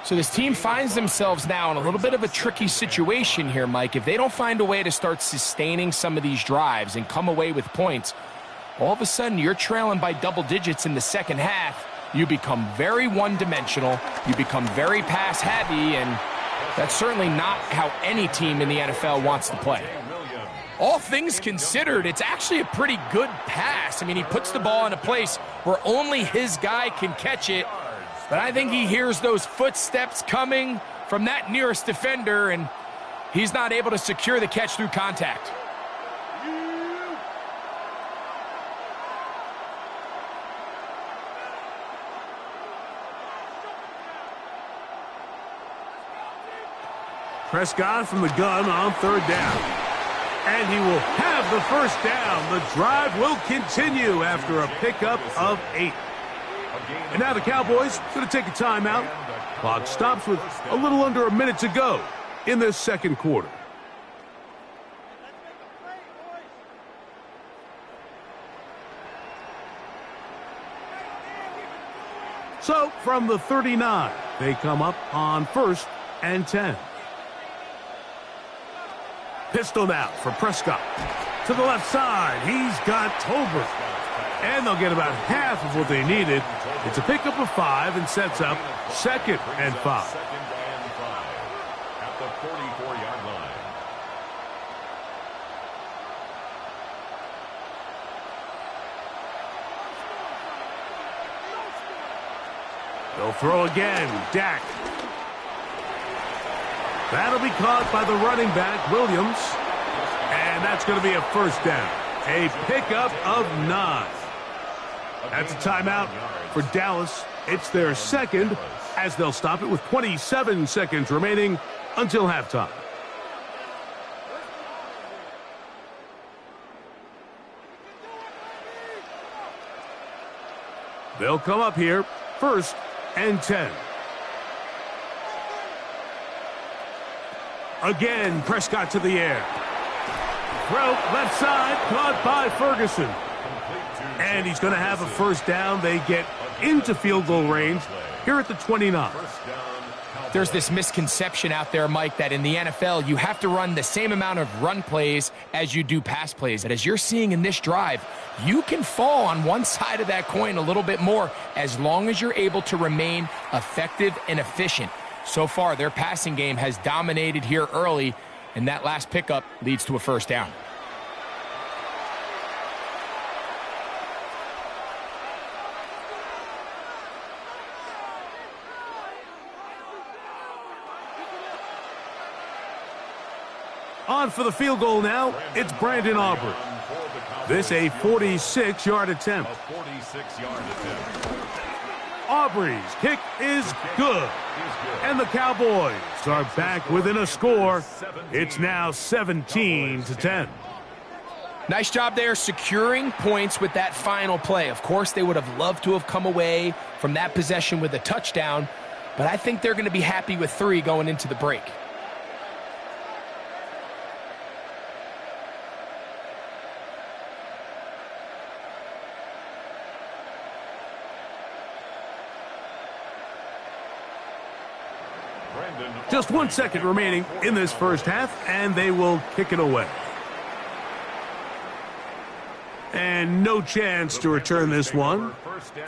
Speaker 2: So this team finds themselves now in a little bit of a tricky situation here, Mike. If they don't find a way to start sustaining some of these drives and come away with points, all of a sudden you're trailing by double digits in the second half. You become very one-dimensional. You become very pass-heavy, and that's certainly not how any team in the NFL wants to play. All things considered, it's actually a pretty good pass. I mean, he puts the ball in a place where only his guy can catch it. But I think he hears those footsteps coming from that nearest defender, and he's not able to secure the catch through contact.
Speaker 1: Prescott from the gun on 3rd down. And he will have the 1st down. The drive will continue after a pickup of 8. And now the Cowboys going to take a timeout. Clock stops with a little under a minute to go in this second quarter. So from the 39, they come up on 1st and 10. Pistol now for Prescott. To the left side, he's got Tolbert. And they'll get about half of what they needed. It's a pickup of 5 and sets up 2nd and 5.
Speaker 3: At the 44-yard line.
Speaker 1: They'll throw again. Dak. That'll be caught by the running back, Williams. And that's going to be a 1st down. A pickup of 9. That's a timeout for Dallas. It's their 2nd, as they'll stop it with 27 seconds remaining until halftime. They'll come up here, 1st and 10. Again, Prescott to the air. Throw left side, caught by Ferguson. And he's going to have a 1st down. They get into field goal range here at the 29.
Speaker 2: There's this misconception out there, Mike, that in the NFL you have to run the same amount of run plays as you do pass plays. And as you're seeing in this drive, you can fall on one side of that coin a little bit more as long as you're able to remain effective and efficient. So far, their passing game has dominated here early, and that last pickup leads to a first down.
Speaker 1: On for the field goal now, it's Brandon Aubrey. This a 46-yard attempt. Aubrey's kick is good. And the Cowboys are back within a score. It's now 17-10.
Speaker 2: Nice job there securing points with that final play. Of course, they would have loved to have come away from that possession with a touchdown, but I think they're going to be happy with 3 going into the break.
Speaker 1: Just 1 second remaining in this first half, and they will kick it away. And no chance to return this one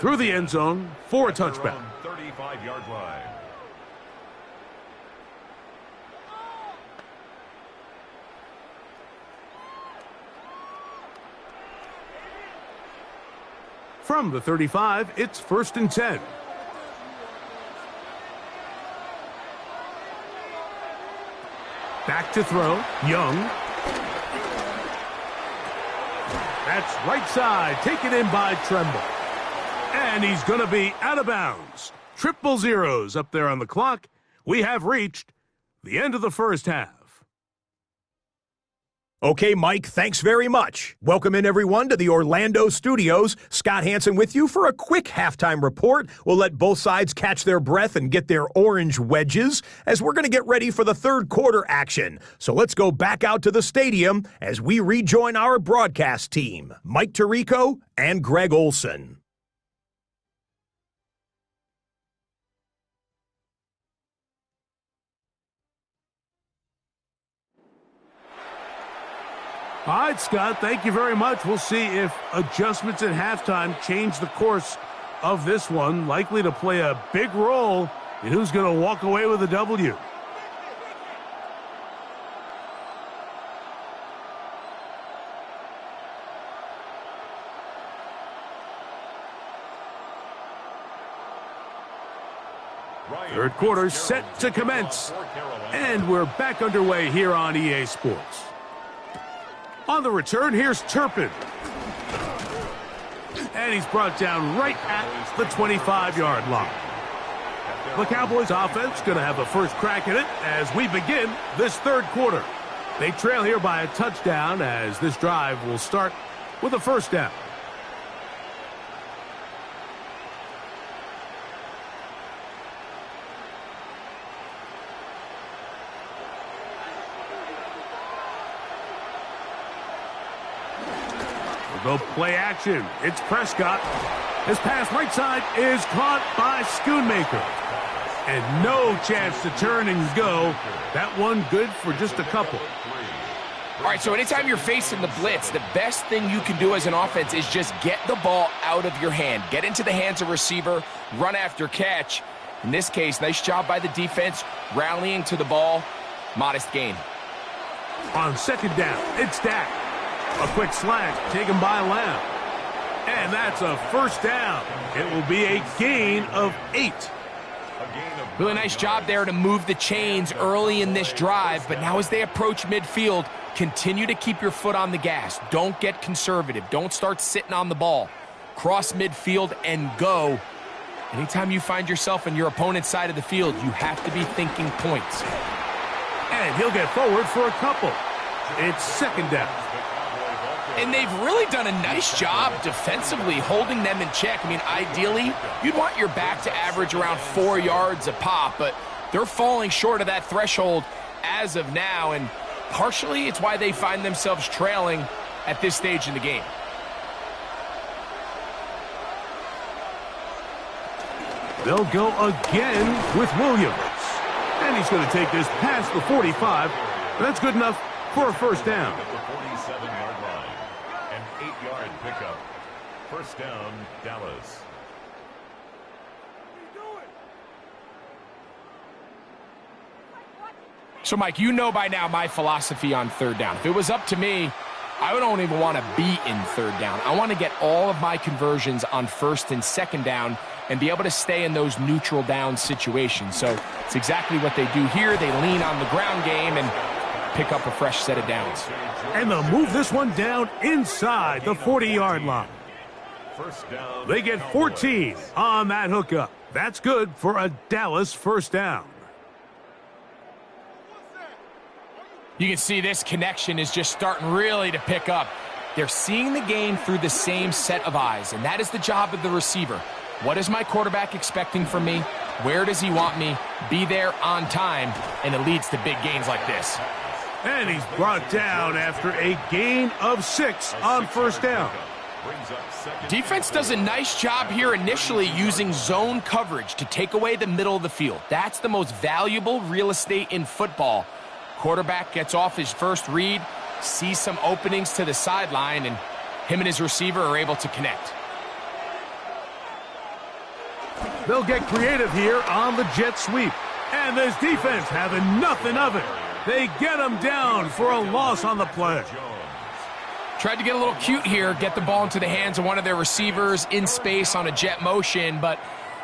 Speaker 1: through the end zone for a touchback.
Speaker 3: 35-yard line.
Speaker 1: From the 35, it's 1st and 10. Back to throw, Young. That's right side, taken in by Tremble. And he's going to be out of bounds. 000 up there on the clock. We have reached the end of the first half.
Speaker 4: Okay, Mike, thanks very much. Welcome in, everyone, to the Orlando studios. Scott Hansen with you for a quick halftime report. We'll let both sides catch their breath and get their orange wedges as we're going to get ready for the third quarter action. So let's go back out to the stadium as we rejoin our broadcast team, Mike Tirico and Greg Olson.
Speaker 1: All right, Scott, thank you very much. We'll see if adjustments at halftime change the course of this one, likely to play a big role in who's going to walk away with a W. Third quarter set to commence, and we're back underway here on EA Sports. On the return, here's Turpin. And he's brought down right at the 25-yard line. The Cowboys offense going to have a first crack at it as we begin this third quarter. They trail here by a touchdown as this drive will start with a first down. Go play action. It's Prescott. His pass right side is caught by Schoonmaker. And no chance to turn and go. That one good for just a couple.
Speaker 2: All right, so anytime you're facing the blitz, the best thing you can do as an offense is just get the ball out of your hand. Get into the hands of receiver, run after catch. In this case, nice job by the defense, rallying to the ball. Modest gain.
Speaker 1: On second down, it's Dak. A quick slant taken by Lamb. And that's a first down. It will be a gain of 8.
Speaker 2: Really nice job there to move the chains early in this drive, but now as they approach midfield, continue to keep your foot on the gas. Don't get conservative. Don't start sitting on the ball. Cross midfield and go. Anytime you find yourself on your opponent's side of the field, you have to be thinking points.
Speaker 1: And he'll get forward for a couple. It's second down.
Speaker 2: And they've really done a nice job defensively holding them in check. I mean, ideally, you'd want your back to average around 4 yards a pop, but they're falling short of that threshold as of now, and partially it's why they find themselves trailing at this stage in the game.
Speaker 1: They'll go again with Williams. And he's going to take this past the 45. That's good enough for a first down.
Speaker 3: Pickup. First down, Dallas.
Speaker 2: So, Mike, you know by now my philosophy on third down. If it was up to me, I don't even want to be in third down. I want to get all of my conversions on first and second down and be able to stay in those neutral down situations. So it's exactly what they do here. They lean on the ground game and pick up a fresh set of downs.
Speaker 1: And they'll move this one down inside the 40-yard line. They get 14 on that hookup. That's good for a Dallas first down.
Speaker 2: You can see this connection is just starting really to pick up. They're seeing the game through the same set of eyes, and that is the job of the receiver. What is my quarterback expecting from me? Where does he want me? Be there on time, and it leads to big gains like this.
Speaker 1: And he's brought down after a gain of 6 on first down.
Speaker 2: Defense does a nice job here initially using zone coverage to take away the middle of the field. That's the most valuable real estate in football. Quarterback gets off his first read, sees some openings to the sideline, and him and his receiver are able to connect.
Speaker 1: They'll get creative here on the jet sweep. And this defense having nothing of it. They get him down for a loss on the play.
Speaker 2: Tried to get a little cute here, get the ball into the hands of one of their receivers in space on a jet motion, but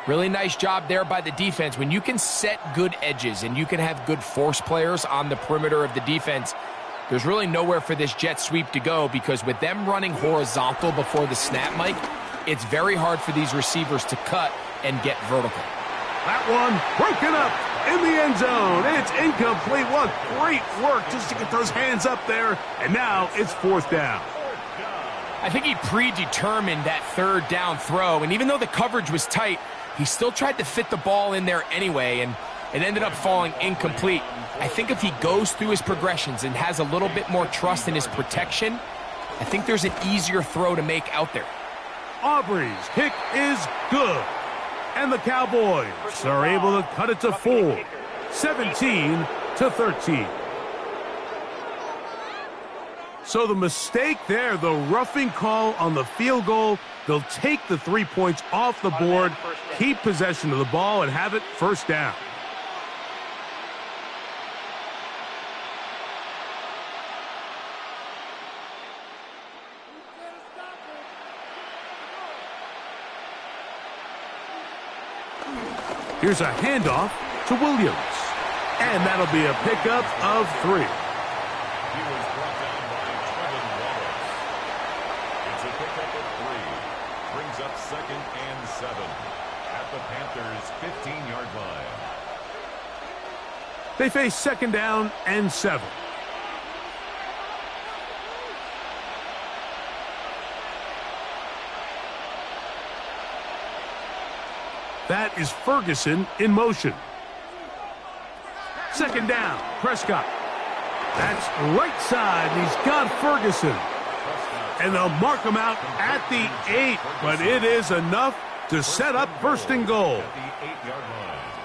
Speaker 2: really nice job there by the defense. When you can set good edges and you can have good force players on the perimeter of the defense, there's really nowhere for this jet sweep to go, because with them running horizontal before the snap, Mike, it's very hard for these receivers to cut and get vertical.
Speaker 1: That one broken up in the end zone. It's incomplete. What great work just to get those hands up there. And now it's fourth down.
Speaker 2: I think he predetermined that third down throw, and even though the coverage was tight, he still tried to fit the ball in there anyway, and it ended up falling incomplete. I think if he goes through his progressions and has a little bit more trust in his protection, I think there's an easier throw to make out there.
Speaker 1: Aubrey's kick is good. And the Cowboys are able to cut it to 4, 17-13. So the mistake there, the roughing call on the field goal, they'll take the 3 points off the board, keep possession of the ball, and have it first down. Here's a handoff to Williams. And that'll be a pickup of 3.
Speaker 3: He was brought down by Trevin Wallace. It's a pickup of 3. Brings up 2nd and 7 at the Panthers' 15-yard line.
Speaker 1: They face 2nd down and 7. That is Ferguson in motion. 2nd down, Prescott. That's right side, and he's got Ferguson. And they'll mark him out at the 8, but it is enough to set up first and goal.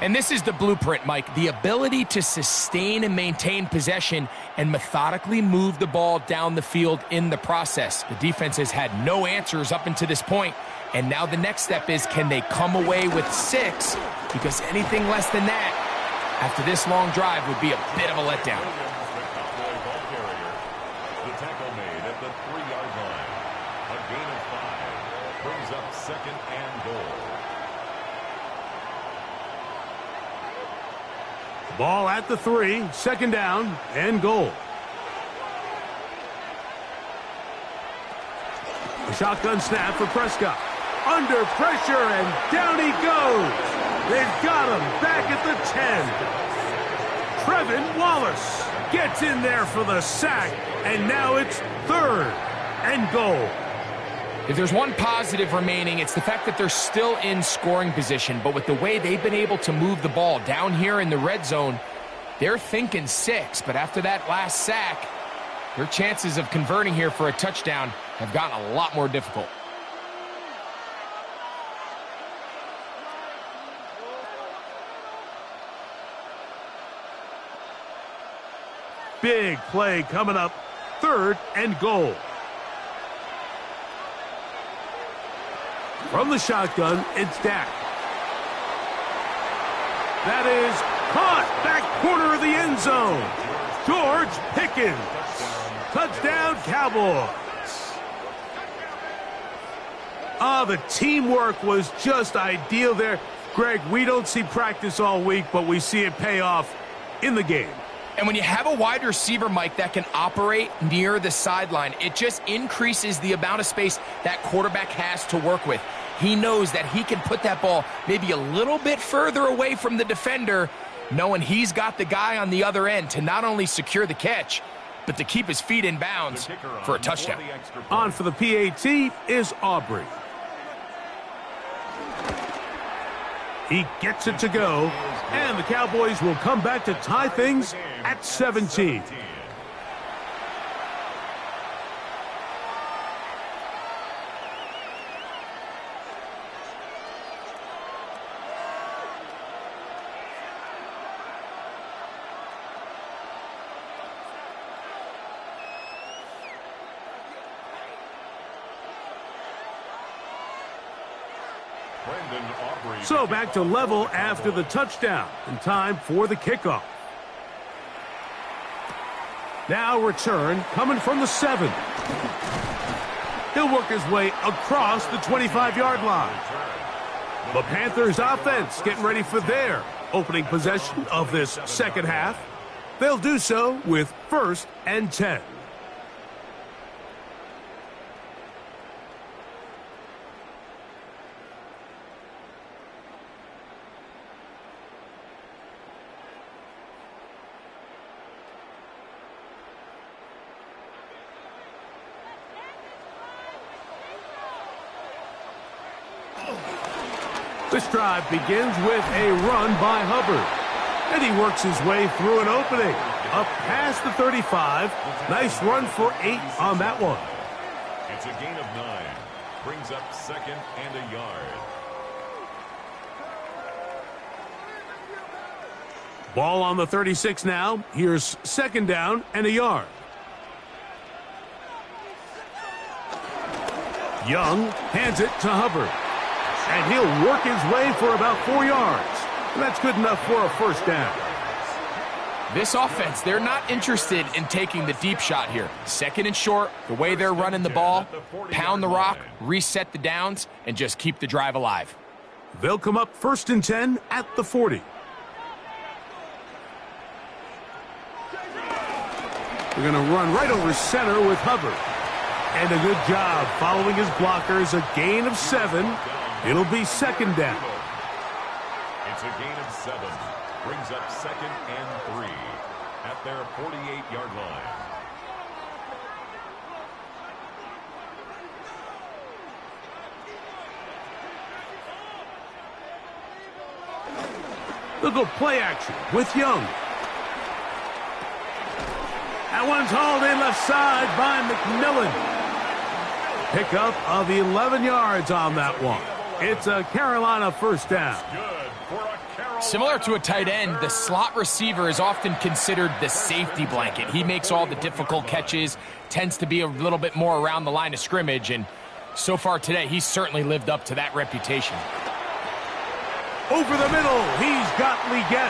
Speaker 2: And this is the blueprint, Mike. The ability to sustain and maintain possession and methodically move the ball down the field in the process. The defense has had no answers up until this point. And now the next step is, can they come away with 6? Because anything less than that, after this long drive, would be a bit of a letdown.
Speaker 3: The tackle made at the 3-yard line. A gain of 5 brings up 2nd and goal.
Speaker 1: Ball at the 3, 2nd down and goal. A shotgun snap for Prescott. Under pressure, and down he goes. They've got him back at the 10. Trevin Wallace gets in there for the sack, and now it's 3rd and goal.
Speaker 2: If there's one positive remaining, it's the fact that they're still in scoring position. But with the way they've been able to move the ball down here in the red zone, they're thinking 6. But after that last sack, their chances of converting here for a touchdown have gotten a lot more difficult.
Speaker 1: Big play coming up, 3rd and goal. From the shotgun, it's Dak. That is Caught back corner of the end zone. George Pickens. Touchdown, Cowboys. The teamwork was just ideal there. Greg, we don't see practice all week, but we see it pay off in the game.
Speaker 2: And when you have a wide receiver, Mike, that can operate near the sideline, it just increases the amount of space that quarterback has to work with. He knows that he can put that ball maybe a little bit further away from the defender, knowing he's got the guy on the other end to not only secure the catch, but to keep his feet in bounds for a touchdown.
Speaker 1: On for the PAT is Aubrey. He gets it to go, and the Cowboys will come back to tie things at 17. So back to level after the touchdown, and time for the kickoff. Now return coming from the 7. He'll work his way across the 25-yard line. The Panthers offense getting ready for their opening possession of this second half. They'll do so with 1st and 10. This drive begins with a run by Hubbard. And he works his way through an opening. Up past the 35. Nice run for 8 on that one.
Speaker 3: It's a gain of 9. Brings up 2nd and a yard.
Speaker 1: Ball on the 36 now. Here's 2nd down and a yard. Young hands it to Hubbard. And he'll work his way for about 4 yards. And that's good enough for a 1st down.
Speaker 2: This offense, they're not interested in taking the deep shot here. 2nd and short, the way they're running the ball, pound the rock, reset the downs, and just keep the drive alive.
Speaker 1: They'll come up 1st and 10 at the 40. They're going to run right over center with Hubbard. And a good job following his blockers, a gain of 7. It'll be 2nd down.
Speaker 3: It's a gain of 7. Brings up 2nd and 3 at their 48-yard line.
Speaker 1: They'll go play action with Young. That one's hauled in left side by McMillan. Pickup of 11 yards on that one. It's a Carolina 1st down.
Speaker 2: Similar to a tight end, the slot receiver is often considered the safety blanket. He makes all the difficult catches, tends to be a little bit more around the line of scrimmage, and so far today, he's certainly lived up to that reputation.
Speaker 1: Over the middle, he's got Leggett.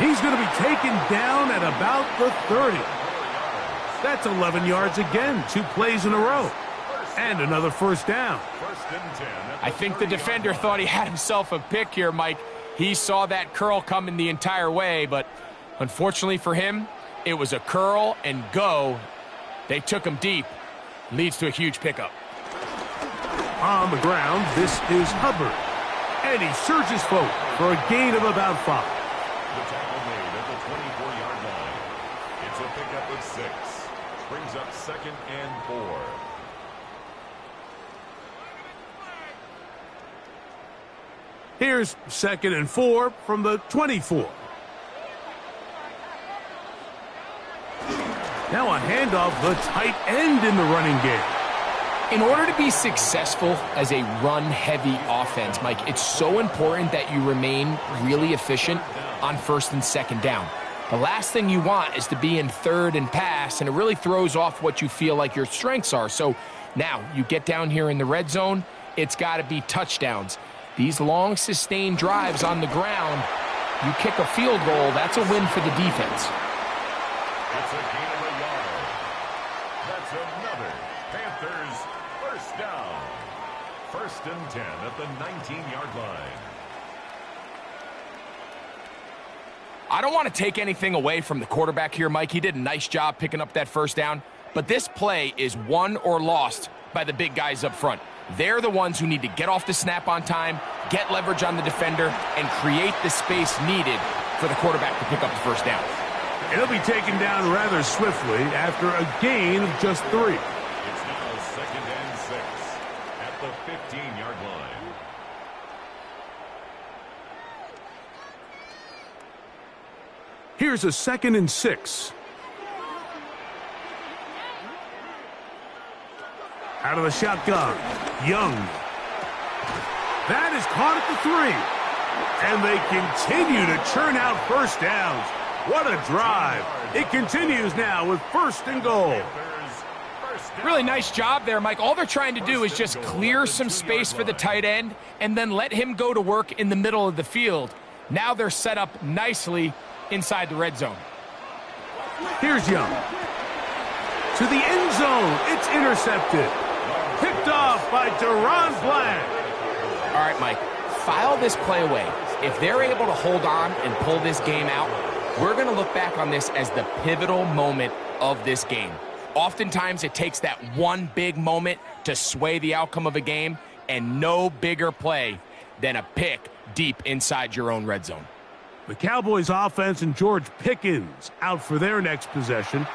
Speaker 1: He's going to be taken down at about the 30. That's 11 yards again, 2 plays in a row. And another 1st down.
Speaker 2: I think the defender thought he had himself a pick here, Mike. He saw that curl coming the entire way, but unfortunately for him, it was a curl and go. They took him deep. Leads to a huge pickup.
Speaker 1: On the ground, this is Hubbard. And he surges forward for a gain of about 5.
Speaker 3: The tackle made at the 24-yard line. It's a pickup of 6. Brings up 2nd and 4.
Speaker 1: Here's 2nd and 4 from the 24. Now a handoff, the tight end in the running game.
Speaker 2: In order to be successful as a run-heavy offense, Mike, it's so important that you remain really efficient on 1st and 2nd down. The last thing you want is to be in 3rd and pass, and it really throws off what you feel like your strengths are. So now you get down here in the red zone, it's got to be touchdowns. These long, sustained drives on the ground, You kick a field goal, that's a win for the defense.
Speaker 3: It's a gain of a yard. That's another Panthers first down. 1st and 10 at the 19-yard line.
Speaker 2: I don't want to take anything away from the quarterback here, Mike. He did a nice job picking up that first down, but this play is won or lost by the big guys up front. They're the ones who need to get off the snap on time, get leverage on the defender, and create the space needed for the quarterback to pick up the first down.
Speaker 1: He'll be taken down rather swiftly after a gain of just 3.
Speaker 3: It's now 2nd and 6 at the 15-yard line.
Speaker 1: Here's a 2nd and 6. Out of the shotgun, Young. That is caught at the 3. And they continue to churn out first downs. What a drive. It continues now with 1st and goal.
Speaker 2: Really nice job there, Mike. All they're trying to do is just clear some space for the tight end and then let him go to work in the middle of the field. Now they're set up nicely inside the red zone.
Speaker 1: Here's Young. To the end zone. It's intercepted. Picked off by Deron Bland.
Speaker 2: All right, Mike, file this play away. If they're able to hold on and pull this game out, we're going to look back on this as the pivotal moment of this game. Oftentimes, it takes that one big moment to sway the outcome of a game, and no bigger play than a pick deep inside your own red zone.
Speaker 1: The Cowboys offense and George Pickens out for their next possession.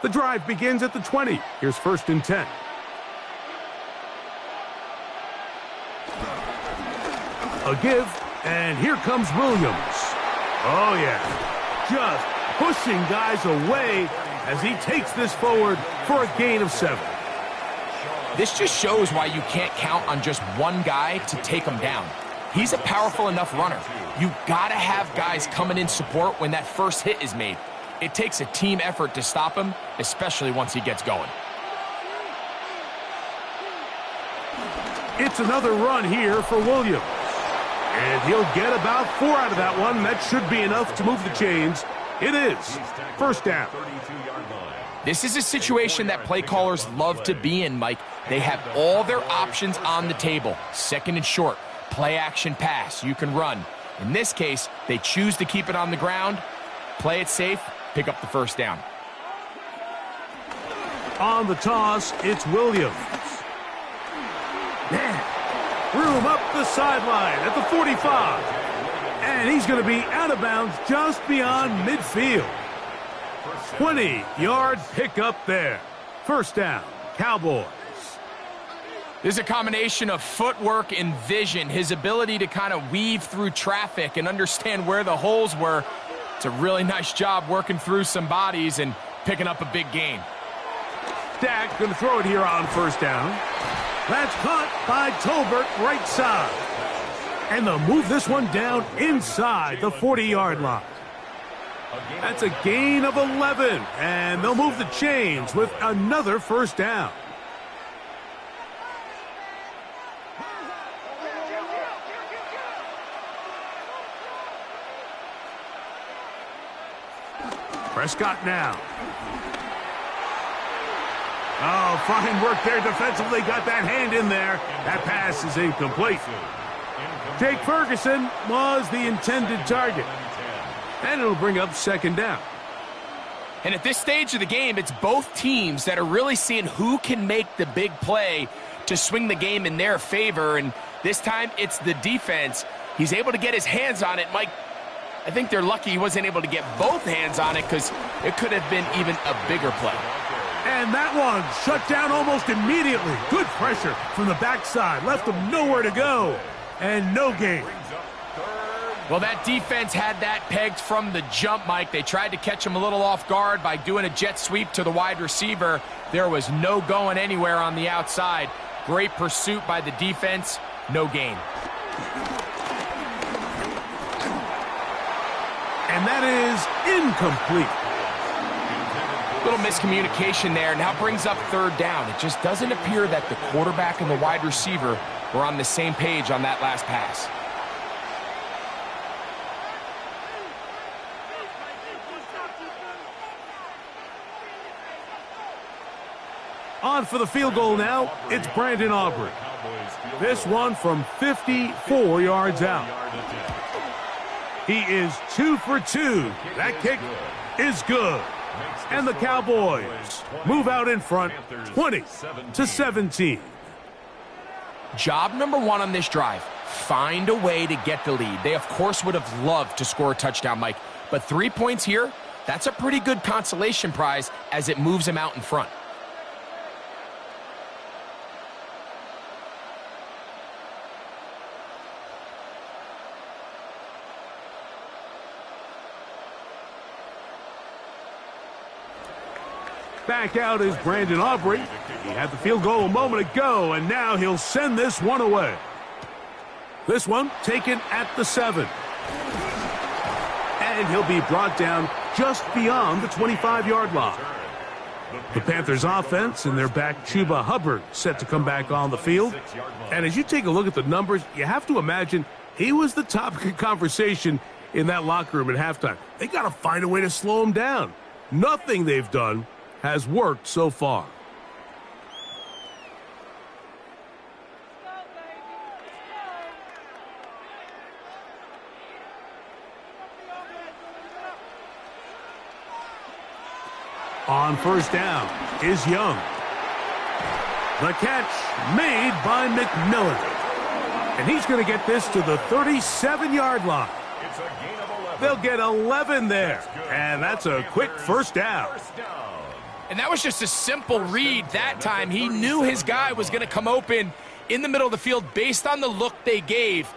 Speaker 1: The drive begins at the 20. Here's 1st and 10. A give, and here comes Williams. Oh, yeah. Just pushing guys away as he takes this forward for a gain of 7.
Speaker 2: This just shows why you can't count on just one guy to take him down. He's a powerful enough runner. You gotta have guys coming in support when that first hit is made. It takes a team effort to stop him, especially once he gets going.
Speaker 1: It's another run here for Williams. And he'll get about 4 out of that one. That should be enough to move the chains. It is 1st down.
Speaker 2: This is a situation that play callers love to be in, Mike. They have all their options on the table. 2nd and short, play action pass, you can run. In this case, they choose to keep it on the ground, play it safe, pick up the first down.
Speaker 1: On the toss, it's Williams. Man, room up the sideline at the 45. And he's going to be out of bounds just beyond midfield. 20-yard pickup there. 1st down, Cowboys.
Speaker 2: There's a combination of footwork and vision, his ability to kind of weave through traffic and understand where the holes were. It's a really nice job working through some bodies and picking up a big gain.
Speaker 1: Dak going to throw it here on 1st down. That's caught by Tolbert right side. And they'll move this one down inside the 40-yard line. That's a gain of 11. And they'll move the chains with another 1st down. Prescott now. Oh, fine work there defensively. Got that hand in there. That pass is incomplete. Jake Ferguson was the intended target. And it'll bring up 2nd down.
Speaker 2: And at this stage of the game, it's both teams that are really seeing who can make the big play to swing the game in their favor. And this time, it's the defense. He's able to get his hands on it. Mike, I think they're lucky he wasn't able to get both hands on it because it could have been even a bigger play.
Speaker 1: And that one shut down almost immediately. Good pressure from the backside. Left him nowhere to go. And no gain.
Speaker 2: Well, that defense had that pegged from the jump, Mike. They tried to catch him a little off guard by doing a jet sweep to the wide receiver. There was no going anywhere on the outside. Great pursuit by the defense. No gain.
Speaker 1: And And that is incomplete.
Speaker 2: Little miscommunication there. Now brings up third down. It just doesn't appear that the quarterback and the wide receiver were on the same page on that last pass.
Speaker 1: On for the field goal now, it's Brandon Aubrey. This one from 54 yards out. He is 2 for 2. That kick is good. And the Cowboys move out in front, 20-17.
Speaker 2: Job number one on this drive, find a way to get the lead. They, of course, would have loved to score a touchdown, Mike. But 3 points here, that's a pretty good consolation prize as it moves them out in front.
Speaker 1: Back out is Brandon Aubrey. He had the field goal a moment ago, and now he'll send this one away. This one taken at the 7. And he'll be brought down just beyond the 25-yard line. The Panthers offense and their back Chuba Hubbard set to come back on the field. And as you take a look at the numbers, you have to imagine he was the topic of conversation in that locker room at halftime. They got to find a way to slow him down. Nothing they've done has worked so far. On first down is Young. The catch made by McMillan. And he's going to get this to the 37-yard line.
Speaker 3: It's a gain of 11.
Speaker 1: They'll get 11 there. And that's a quick first down.
Speaker 2: And that was just a simple read that time. He knew his guy was going to come open in the middle of the field based on the look they gave.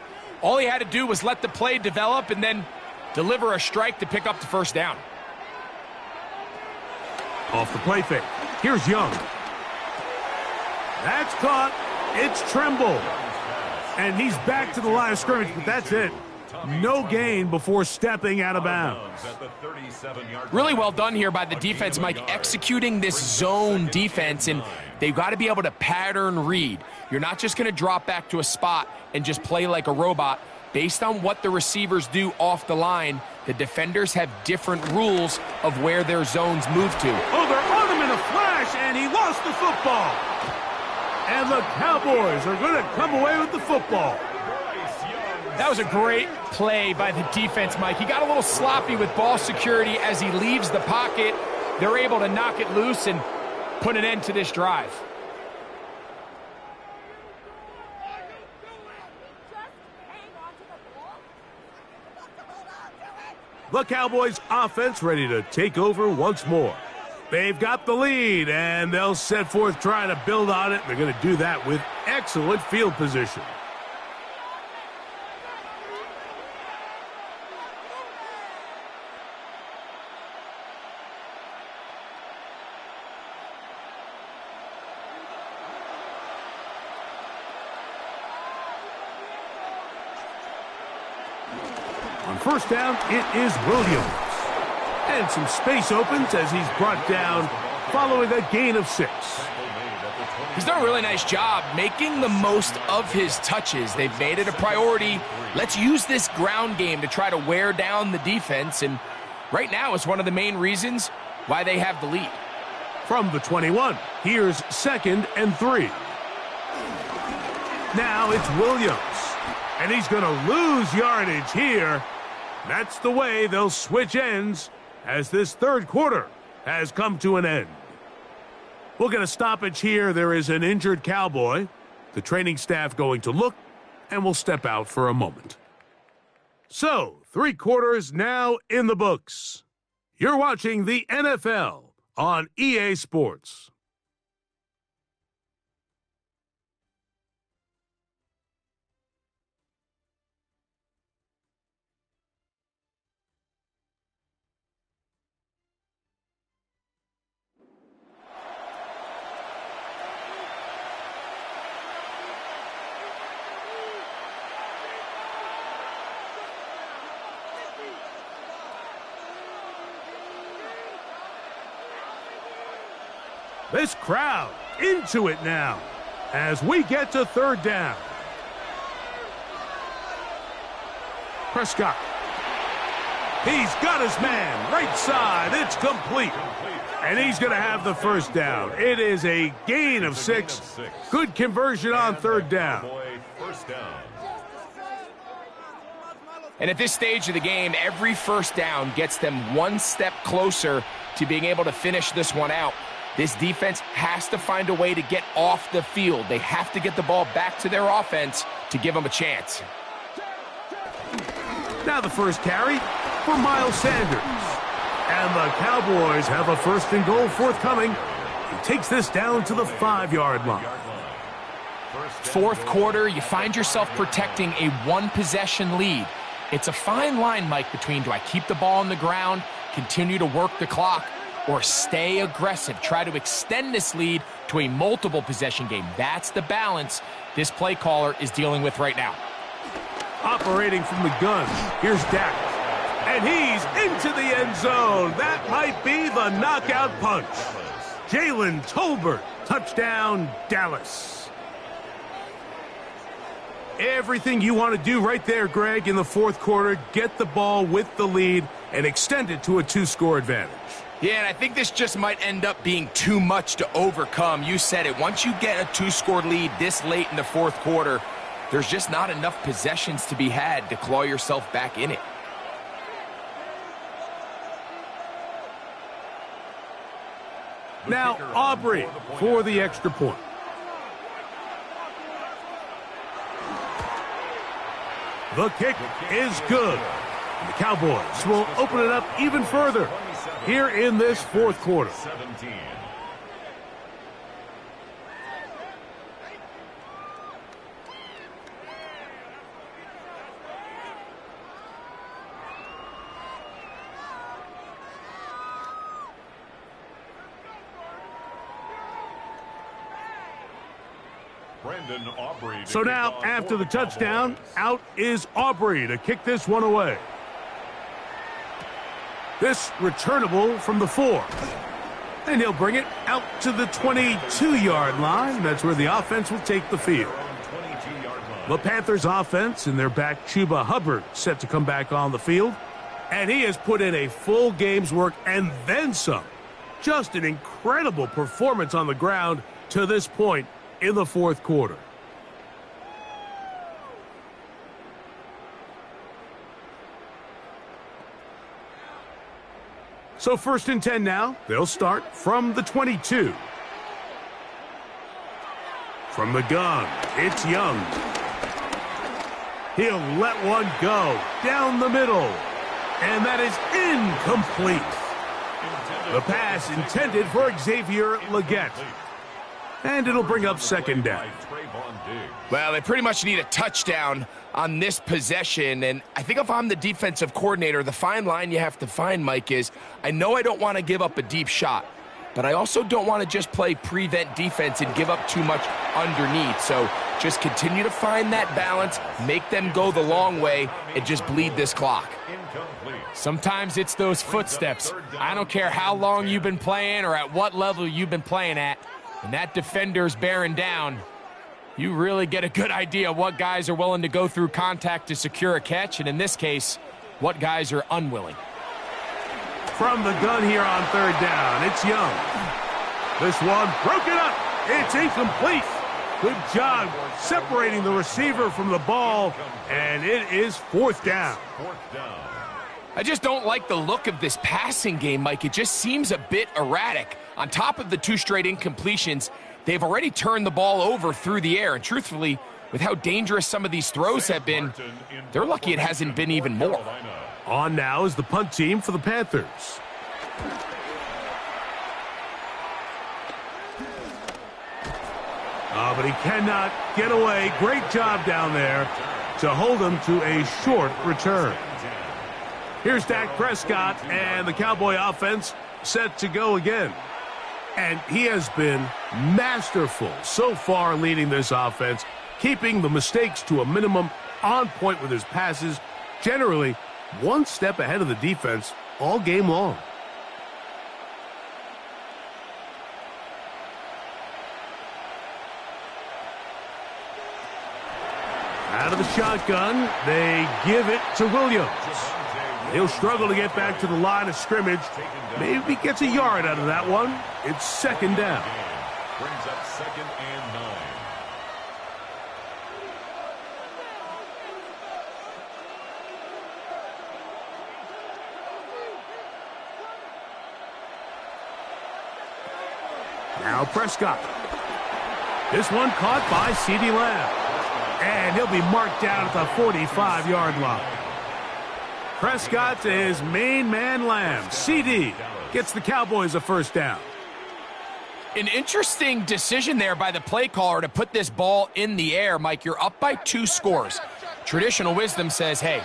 Speaker 2: All he had to do was let the play develop and then deliver a strike to pick up the first down.
Speaker 1: Off the play fake. Here's Young. That's caught. It's Trimble. And he's back to the line of scrimmage, but that's it. No gain before stepping out of bounds.
Speaker 2: Really well done here by the defense, Mike, executing this zone defense, and they've got to be able to pattern read. You're not just going to drop back to a spot and just play like a robot. Based on what the receivers do off the line, the defenders have different rules of where their zones move to.
Speaker 1: Oh, they're on him in a flash, and he lost the football. And the Cowboys are going to come away with the football.
Speaker 2: That was a great play by the defense, Mike. He got a little sloppy with ball security as he leaves the pocket. They're able to knock it loose and put an end to this drive.
Speaker 1: The Cowboys offense ready to take over once more. They've got the lead, and they'll set forth trying to build on it. They're going to do that with excellent field position. On first down, it is Williams. And some space opens as he's brought down following a gain of 6.
Speaker 2: He's done a really nice job making the most of his touches. They've made it a priority. Let's use this ground game to try to wear down the defense. And right now it's one of the main reasons why they have the lead.
Speaker 1: From the 21, here's 2nd and 3. Now it's Williams. And he's going to lose yardage here. That's the way they'll switch ends as this third quarter has come to an end. We'll get a stoppage here. There is an injured Cowboy. The training staff going to look, and we'll step out for a moment. So, 3 quarters now in the books. You're watching the NFL on EA Sports. This crowd into it now as we get to third down. Prescott. He's got his man. Right side. It's complete. And he's going to have the first down. It is a gain of 6. Good conversion on third down.
Speaker 2: And at this stage of the game, every first down gets them one step closer to being able to finish this one out. This defense has to find a way to get off the field. They have to get the ball back to their offense to give them a chance.
Speaker 1: Now the first carry for Miles Sanders. And the Cowboys have a first and goal forthcoming. He takes this down to the 5-yard line.
Speaker 2: Fourth quarter, you find yourself protecting a one-possession lead. It's a fine line, Mike, between do I keep the ball on the ground, continue to work the clock, or stay aggressive, try to extend this lead to a multiple possession game. That's the balance this play caller is dealing with right now.
Speaker 1: Operating from the gun, here's Dak. And he's into the end zone. That might be the knockout punch. Jalen Tolbert, touchdown, Dallas. Everything you want to do right there, Greg, in the fourth quarter, get the ball with the lead and extend it to a 2-score advantage.
Speaker 2: Yeah, and I think this just might end up being too much to overcome. You said it. Once you get a 2-score lead this late in the fourth quarter, there's just not enough possessions to be had to claw yourself back in it.
Speaker 1: Now Aubrey for the extra point. The kick is good. And the Cowboys will open it up even further here in this fourth quarter. So now, after the touchdown, out is Aubrey to kick this one away. This returnable from the 4. And he'll bring it out to the 22-yard line. That's where the offense will take the field. The Panthers offense and their back Chuba Hubbard set to come back on the field. And he has put in a full game's work and then some. Just an incredible performance on the ground to this point in the fourth quarter. So 1st and 10 now. They'll start from the 22. From the gun, it's Young. He'll let one go down the middle. And that is incomplete. The pass intended for Xavier Legette. And it'll bring up second down.
Speaker 2: Well, they pretty much need a touchdown on this possession, and I think if I'm the defensive coordinator, the fine line you have to find, Mike, is I know I don't want to give up a deep shot, but I also don't want to just play prevent defense and give up too much underneath. So just continue to find that balance, make them go the long way, and just bleed this clock. Sometimes it's those footsteps. I don't care how long you've been playing or at what level you've been playing at. When that defender's bearing down, you really get a good idea what guys are willing to go through contact to secure a catch, and in this case, what guys are unwilling.
Speaker 1: From the gun here on third down, it's Young. This one broken up. It's incomplete. Good job separating the receiver from the ball, and it is fourth down.
Speaker 2: I just don't like the look of this passing game, Mike. It just seems a bit erratic. On top of the 2 straight incompletions, they've already turned the ball over through the air. And truthfully, with how dangerous some of these throws have been, they're lucky it hasn't been even more.
Speaker 1: On now is the punt team for the Panthers. But he cannot get away. Great job down there to hold him to a short return. Here's Dak Prescott and the Cowboy offense set to go again. And he has been masterful so far leading this offense, keeping the mistakes to a minimum, on point with his passes, generally one step ahead of the defense all game long. Out of the shotgun, they give it to Williams. He'll struggle to get back to the line of scrimmage. Maybe gets a yard out of that one. It's second down.
Speaker 3: Brings up second and 9.
Speaker 1: Now Prescott. This one caught by CeeDee Lamb. And he'll be marked down at the 45-yard line. Prescott to his main man Lamb. CeeDee gets the Cowboys a first down.
Speaker 2: An interesting decision there by the play caller to put this ball in the air. Mike, you're up by 2 scores. Traditional wisdom says, hey,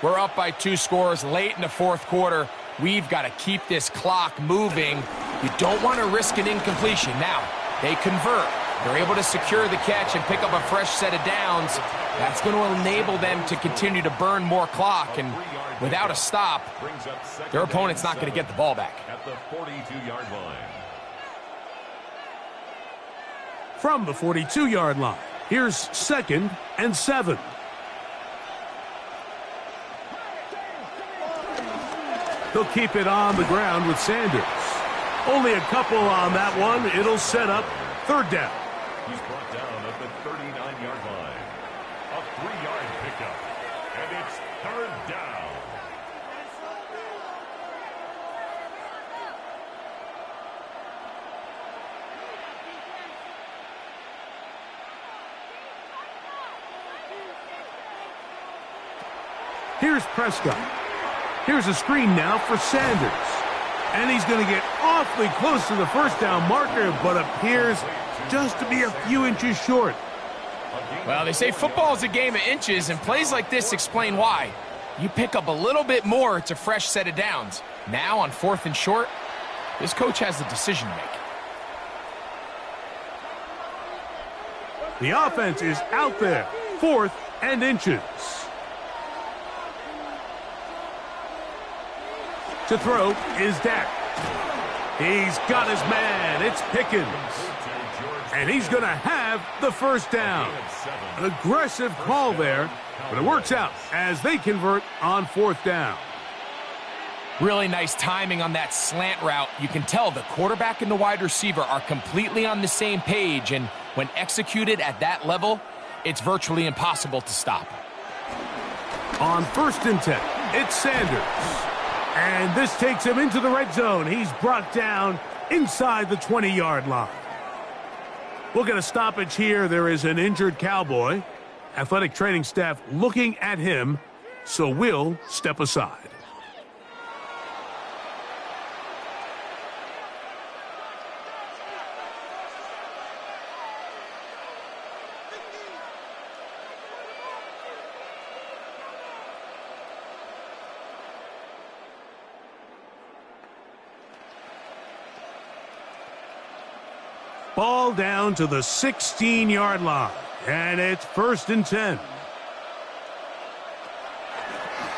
Speaker 2: we're up by 2 scores late in the fourth quarter. We've got to keep this clock moving. You don't want to risk an incompletion. Now, they convert. They're able to secure the catch and pick up a fresh set of downs. That's going to enable them to continue to burn more clock. And without a stop, their opponent's not going to get the ball back.
Speaker 3: At the 42-yard line.
Speaker 1: From the 42-yard line, here's second and 7. He'll keep it on the ground with Sanders. Only a couple on that one. It'll set up third down.
Speaker 3: He's brought down at the 39-yard line. A 3-yard pickup. And it's third down.
Speaker 1: Here's Prescott. Here's a screen now for Sanders. And he's going to get awfully close to the first down marker, but appears just to be a few inches short.
Speaker 2: Well, they say football is a game of inches, and plays like this explain why. You pick up a little bit more, it's a fresh set of downs. Now on 4th and short, this coach has a decision to make.
Speaker 1: The offense is out there, 4th and inches. To throw is Dak. He's got his man. It's Pickens. And he's going to have the first down. An aggressive call there, but it works out as they convert on 4th down.
Speaker 2: Really nice timing on that slant route. You can tell the quarterback and the wide receiver are completely on the same page, and when executed at that level, it's virtually impossible to stop.
Speaker 1: On 1st and 10, it's Sanders. And this takes him into the red zone. He's brought down inside the 20-yard line. We'll get a stoppage here. There is an injured Cowboy. Athletic training staff looking at him, so we'll step aside. Ball down to the 16-yard line, and it's 1st and 10.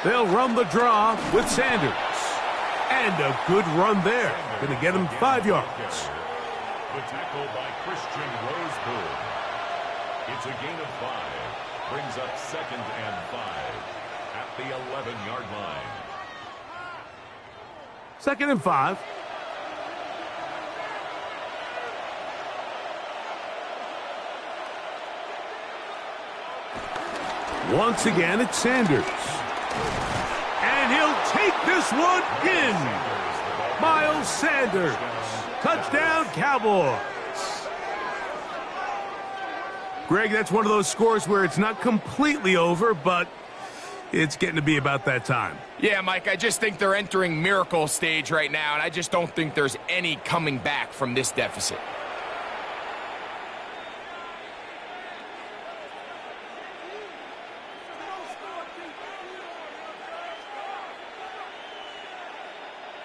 Speaker 1: They'll run the draw with Sanders. And a good run there. Going to get him 5 yards.
Speaker 3: The tackle by Christian Roseboom. It's a gain of 5. Brings up 2nd and 5 at the 11-yard line.
Speaker 1: 2nd and 5. Once again, it's Sanders. And he'll take this one in. Miles Sanders. Touchdown, Cowboys. Greg, that's one of those scores where it's not completely over, but it's getting to be about that time.
Speaker 2: Yeah, Mike, I just think they're entering miracle stage right now, and I just don't think there's any coming back from this deficit.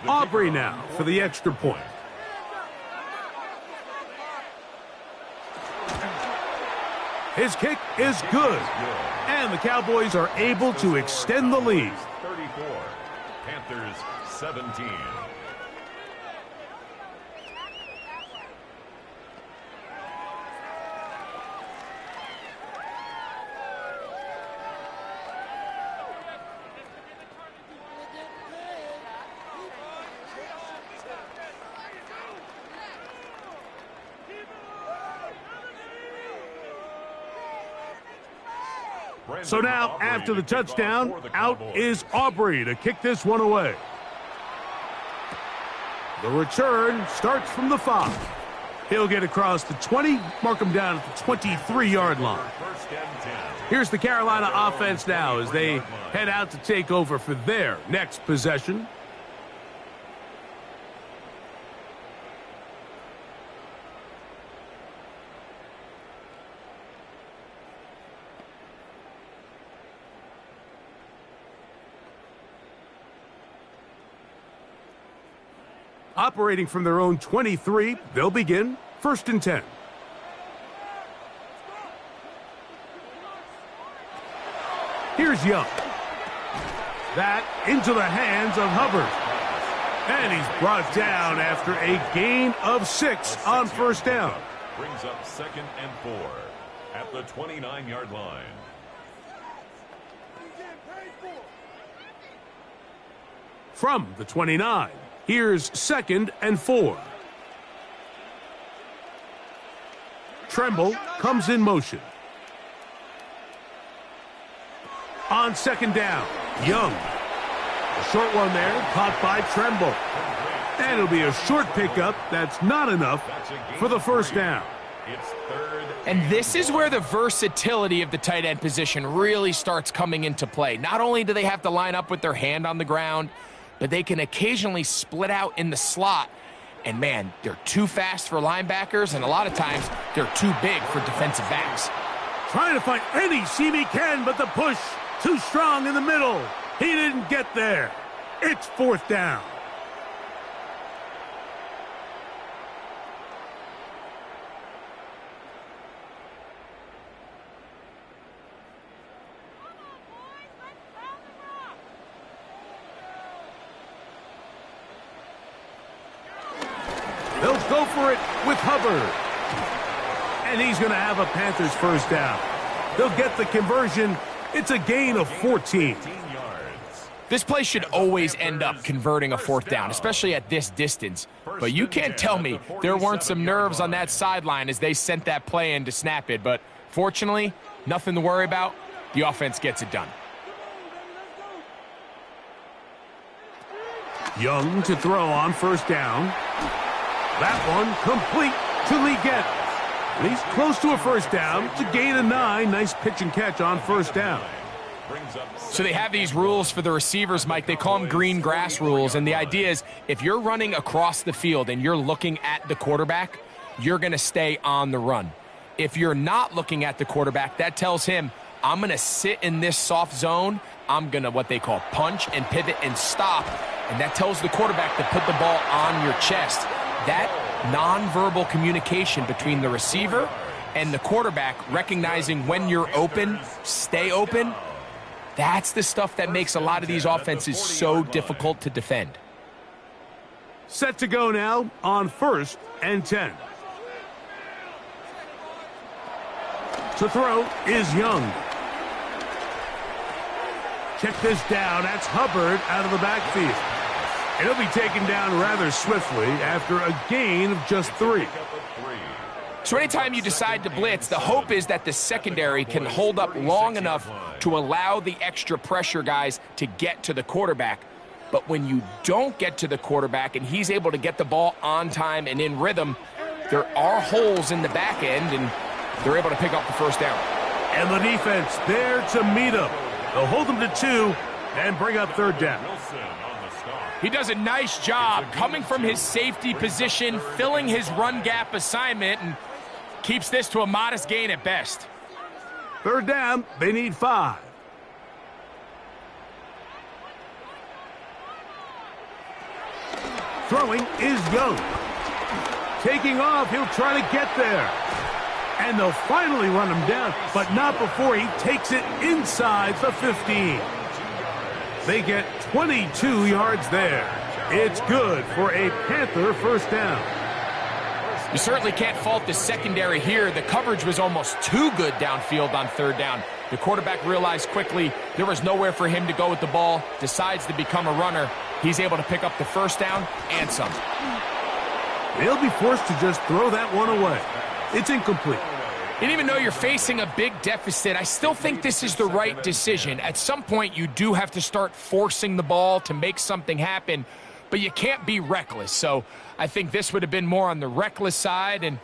Speaker 1: Aubrey now for the extra point. His kick is good. And the Cowboys are able to extend the lead.
Speaker 3: 34. Panthers 17.
Speaker 1: So now, after the touchdown, out is Aubrey to kick this one away. The return starts from the 5. He'll get across the 20, mark him down at the 23-yard line. Here's the Carolina offense now as they head out to take over for their next possession. Operating from their own 23, they'll begin 1st and 10. Here's Young. That into the hands of Hubbard. And he's brought down after a gain of 6 on 1st down.
Speaker 3: Brings up 2nd and 4 at the 29-yard line.
Speaker 1: From the 29. Here's 2nd and 4. Tremble comes in motion. On 2nd down, Young. A short one there, caught by Tremble. And it'll be a short pickup. That's not enough for the 1st down.
Speaker 3: It's 3rd.
Speaker 2: And this is where the versatility of the tight end position really starts coming into play. Not only do they have to line up with their hand on the ground, but they can occasionally split out in the slot. And, man, they're too fast for linebackers, and a lot of times they're too big for defensive backs.
Speaker 1: Trying to find any seam he can, but the push too strong in the middle. He didn't get there. It's 4th down. They'll go for it with Hubbard. And he's going to have a Panthers 1st down. They'll get the conversion. It's a gain of 14.
Speaker 2: This play should always end up converting a 4th down, especially at this distance. But you can't tell me there weren't some nerves on that sideline as they sent that play in to snap it. But fortunately, nothing to worry about. The offense gets it done.
Speaker 1: Young to throw on 1st down. That one complete to Leggett. And he's close to a 1st down. It's a gain of 9. Nice pitch and catch on 1st down.
Speaker 2: So they have these rules for the receivers, Mike. They call them green grass rules. And the idea is if you're running across the field and you're looking at the quarterback, you're going to stay on the run. If you're not looking at the quarterback, that tells him, I'm going to sit in this soft zone. I'm going to what they call punch and pivot and stop. And that tells the quarterback to put the ball on your chest. That nonverbal communication between the receiver and the quarterback, recognizing when you're open, stay open, that's the stuff that makes a lot of these offenses so difficult to defend.
Speaker 1: Set to go now on 1st and 10. To throw is Young. Check this down. That's Hubbard out of the backfield. And he'll be taken down rather swiftly after a gain of just 3.
Speaker 2: So anytime you decide to blitz, the hope is that the secondary can hold up long enough to allow the extra pressure guys to get to the quarterback. But when you don't get to the quarterback and he's able to get the ball on time and in rhythm, there are holes in the back end, and they're able to pick up the 1st down.
Speaker 1: And the defense there to meet him. They'll hold them to 2 and bring up 3rd down.
Speaker 2: He does a nice job coming from his safety position, filling his run gap assignment, and keeps this to a modest gain at best.
Speaker 1: 3rd down, they need 5. Throwing is Young. Taking off, he'll try to get there. And they'll finally run him down, but not before he takes it inside the 15. They get 22 yards there. It's good for a Panther 1st down.
Speaker 2: You certainly can't fault the secondary here. The coverage was almost too good downfield on 3rd down. The quarterback realized quickly there was nowhere for him to go with the ball, decides to become a runner. He's able to pick up the 1st down and some.
Speaker 1: They'll be forced to just throw that one away. It's incomplete.
Speaker 2: And even though you're facing a big deficit, I still think this is the right decision. At some point, you do have to start forcing the ball to make something happen, but you can't be reckless. So I think this would have been more on the reckless side, and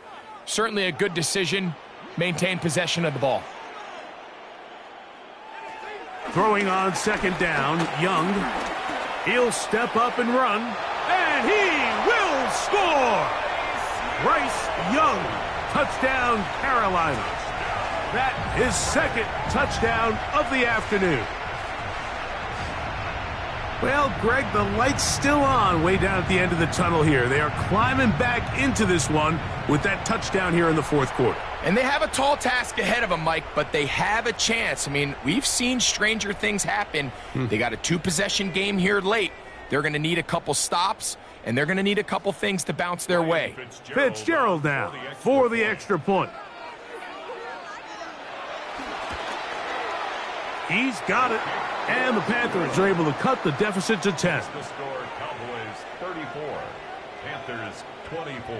Speaker 2: certainly a good decision. Maintain possession of the ball.
Speaker 1: Throwing on second down, Young. He'll step up and run, and he will score! Bryce Young, touchdown Carolina. That is second touchdown of the afternoon. Well, Greg, the light's still on way down at the end of the tunnel here. They are climbing back into this one with that touchdown here in the fourth quarter.
Speaker 2: And they have a tall task ahead of them, Mike, but they have a chance. I mean, we've seen stranger things happen. They got a two-possession game here late. They're going to need a couple stops, and they're going to need a couple things to bounce their way.
Speaker 1: Fitzgerald now for the extra point. He's got it. And the Panthers are able to cut the deficit to 10.
Speaker 3: The score, Cowboys 34, Panthers 24.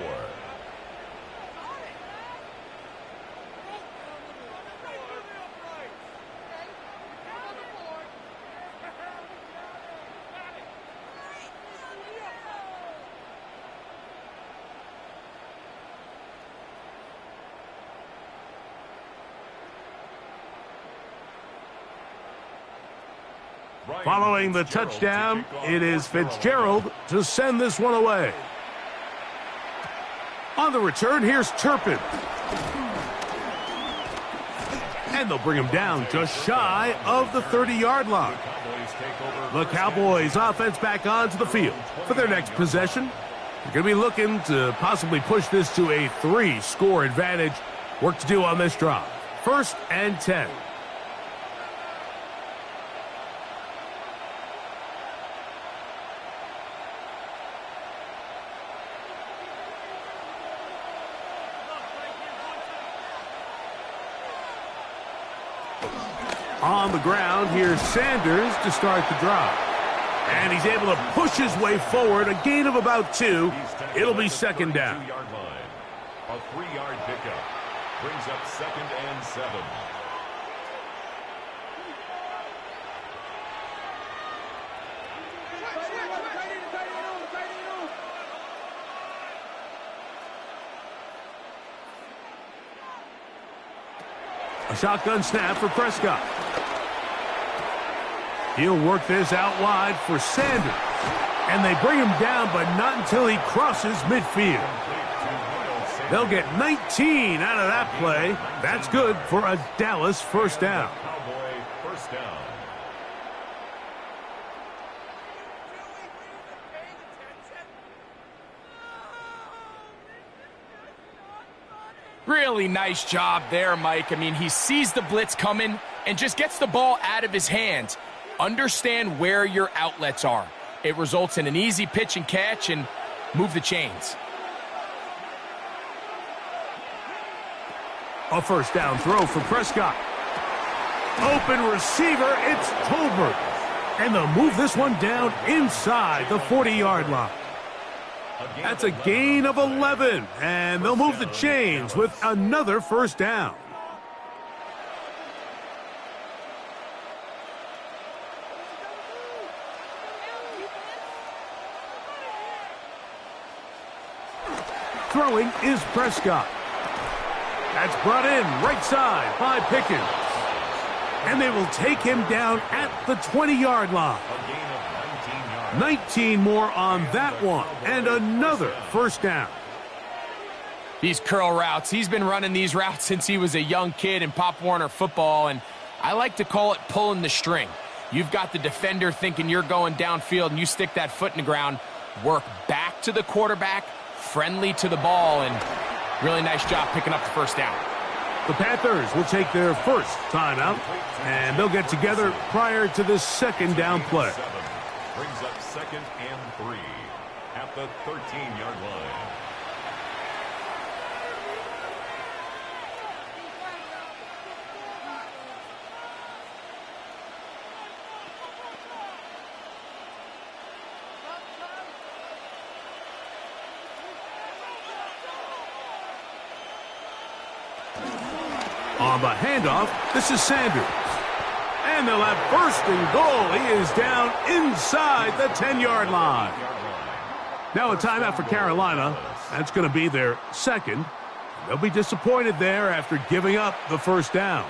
Speaker 1: Following the touchdown, it is Fitzgerald to send this one away. On the return, here's Turpin. And they'll bring him down just shy of the 30-yard line. The Cowboys offense back onto the field for their next possession. They're going to be looking to possibly push this to a 3-score advantage. Work to do on this drive. 1st and 10. On the ground, here's Sanders to start the drive. And he's able to push his way forward, a gain of about 2. It'll be second down.
Speaker 3: A 3-yard pickup brings up 2nd and 7.
Speaker 1: A shotgun snap for Prescott. He'll work this out wide for Sanders. And they bring him down, but not until he crosses midfield. They'll get 19 out of that play. That's good for a Dallas first down.
Speaker 3: Cowboy first down.
Speaker 2: Really nice job there, Mike. I mean, he sees the blitz coming and just gets the ball out of his hands. Understand where your outlets are. It results in an easy pitch and catch and move the chains.
Speaker 1: A first down throw for Prescott. Open receiver, it's Tolbert. And they'll move this one down inside the 40-yard line. That's a gain of 11, and they'll move the chains with another first down. Throwing is Prescott. That's brought in right side by Pickens. And they will take him down at the 20-yard line. 19 more on that one, and another first down.
Speaker 2: These curl routes, he's been running these routes since he was a young kid in Pop Warner football, and I like to call it pulling the string. You've got the defender thinking you're going downfield, and you stick that foot in the ground, work back to the quarterback, friendly to the ball, and really nice job picking up the first down.
Speaker 1: The Panthers will take their first timeout, and they'll get together prior to this second down play.
Speaker 3: Brings up 2nd and 3 at the 13-yard line.
Speaker 1: On the handoff, this is Sanders. And they'll have first and goal. He is down inside the 10-yard line. Now a timeout for Carolina. That's going to be their second. They'll be disappointed there after giving up the first down.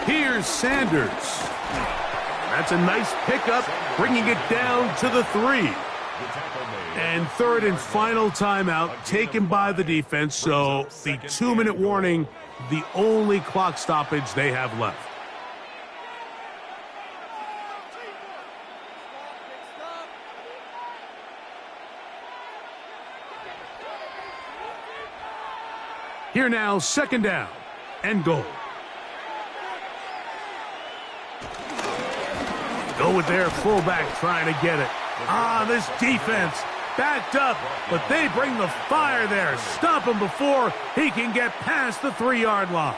Speaker 1: Here's Sanders. That's a nice pickup, bringing it down to the 3. And third and final timeout taken by the defense, so the 2-minute warning, the only clock stoppage they have left. Here now, second down and goal. Go with their fullback trying to get it. This defense backed up, but they bring the fire there. Stop him before he can get past the 3-yard line.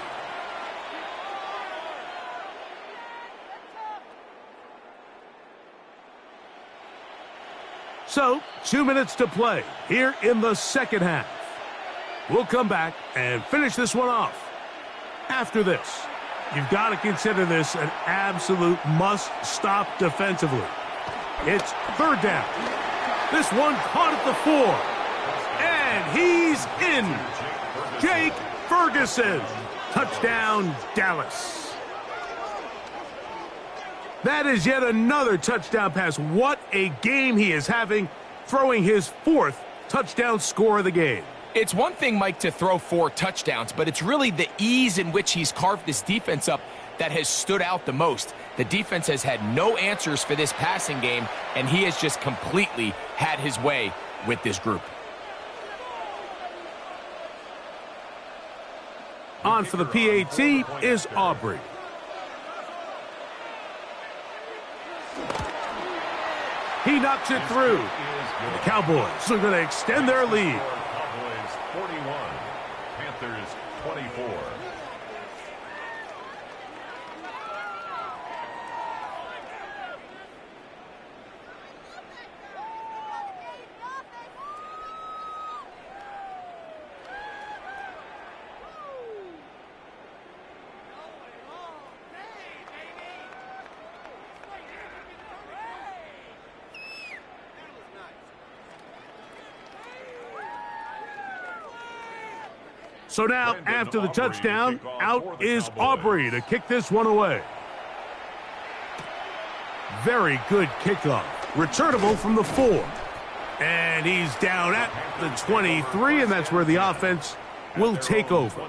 Speaker 1: So, 2 minutes to play here in the second half. We'll come back and finish this one off after this. You've got to consider this an absolute must-stop defensively. It's third down. This one caught at the 4. And he's in. Jake Ferguson. Touchdown, Dallas. That is yet another touchdown pass. What a game he is having, throwing his 4th touchdown score of the game.
Speaker 2: It's one thing, Mike, to throw 4 touchdowns, but it's really the ease in which he's carved this defense up that has stood out the most. The defense has had no answers for this passing game, and he has just completely had his way with this group.
Speaker 1: On for the PAT is Aubrey. He knocks it through. The Cowboys are going to extend their lead.
Speaker 3: 41, Panthers 24.
Speaker 1: So now, after the touchdown, out is Aubrey to kick this one away. Very good kickoff. Returnable from the 4. And he's down at the 23, and that's where the offense will take over.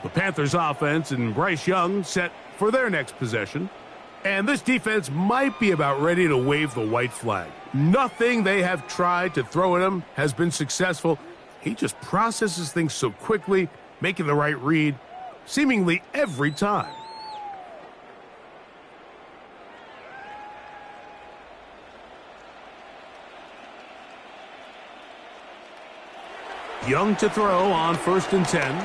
Speaker 1: The Panthers offense and Bryce Young set for their next possession. And this defense might be about ready to wave the white flag. Nothing they have tried to throw at him has been successful. He just processes things so quickly, making the right read, seemingly every time. Young to throw on 1st and 10.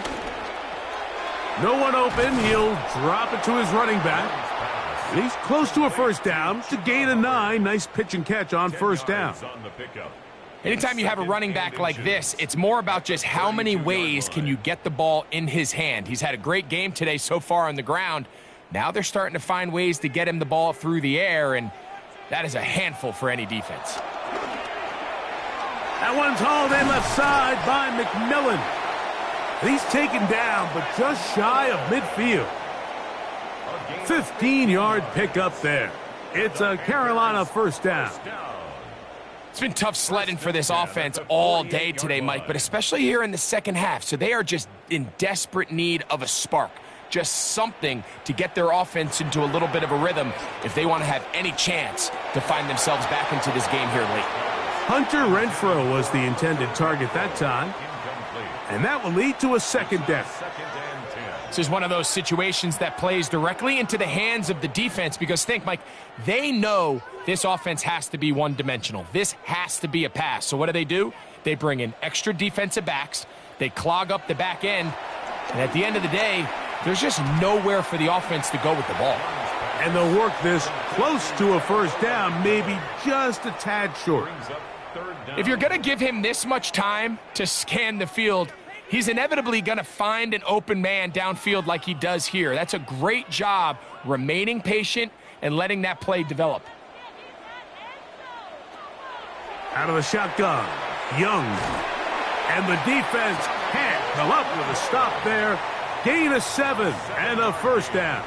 Speaker 1: No one open. He'll drop it to his running back. And he's close to a first down to gain a 9. Nice pitch and catch on 1st down.
Speaker 2: Anytime you have a running back like this, it's more about just how many ways can you get the ball in his hand. He's had a great game today so far on the ground. Now they're starting to find ways to get him the ball through the air, and that is a handful for any defense.
Speaker 1: That one's hauled in left side by McMillan. He's taken down, but just shy of midfield. 15-yard pickup there. It's a Carolina first down.
Speaker 2: It's been tough sledding for this offense all day today, Mike, but especially here in the second half. So they are just in desperate need of a spark, just something to get their offense into a little bit of a rhythm if they want to have any chance to find themselves back into this game here late.
Speaker 1: Hunter Renfrow was the intended target that time, and that will lead to a second down.
Speaker 2: This is one of those situations that plays directly into the hands of the defense because think, Mike, they know this offense has to be one-dimensional. This has to be a pass. So what do? They bring in extra defensive backs. They clog up the back end. And at the end of the day, there's just nowhere for the offense to go with the ball.
Speaker 1: And they'll work this close to a first down, maybe just a tad short.
Speaker 2: If you're going to give him this much time to scan the field, he's inevitably going to find an open man downfield like he does here. That's a great job remaining patient and letting that play develop.
Speaker 1: Out of the shotgun, Young. And the defense can't come up with a stop there. Gain of 7 and a first down.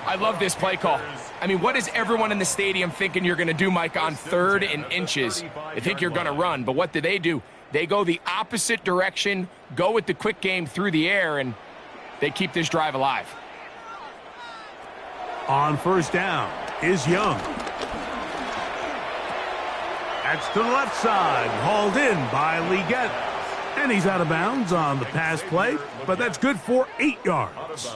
Speaker 2: I love this play call. I mean, what is everyone in the stadium thinking you're going to do, Mike, on 3rd and inches? They think you're going to run, but what do? They go the opposite direction, go with the quick game through the air, and they keep this drive alive.
Speaker 1: On first down is Young. That's to the left side, hauled in by Leggett. And he's out of bounds on the pass play, but that's good for 8 yards.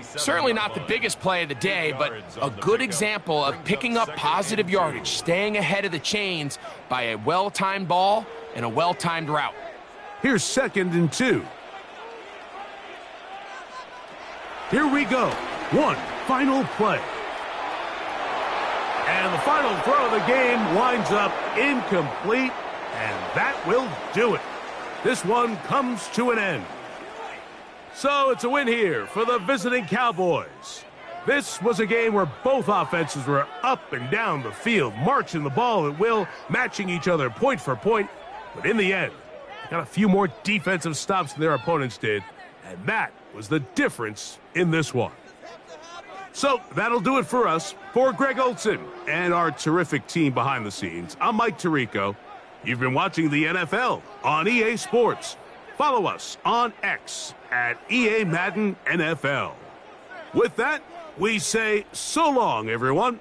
Speaker 2: Certainly not the biggest play of the day, but a good example of picking up positive yardage, staying ahead of the chains by a well-timed ball and a well-timed route.
Speaker 1: Here's 2nd and 2. Here we go. One final play. And the final throw of the game winds up incomplete, and that will do it. This one comes to an end. So it's a win here for the visiting Cowboys. This was a game where both offenses were up and down the field, marching the ball at will, matching each other point for point. But in the end, they got a few more defensive stops than their opponents did, and that was the difference in this one. So that'll do it for us. For Greg Olsen and our terrific team behind the scenes, I'm Mike Tirico. You've been watching the NFL on EA Sports. Follow us on X at EA Madden NFL. With that, we say so long, everyone.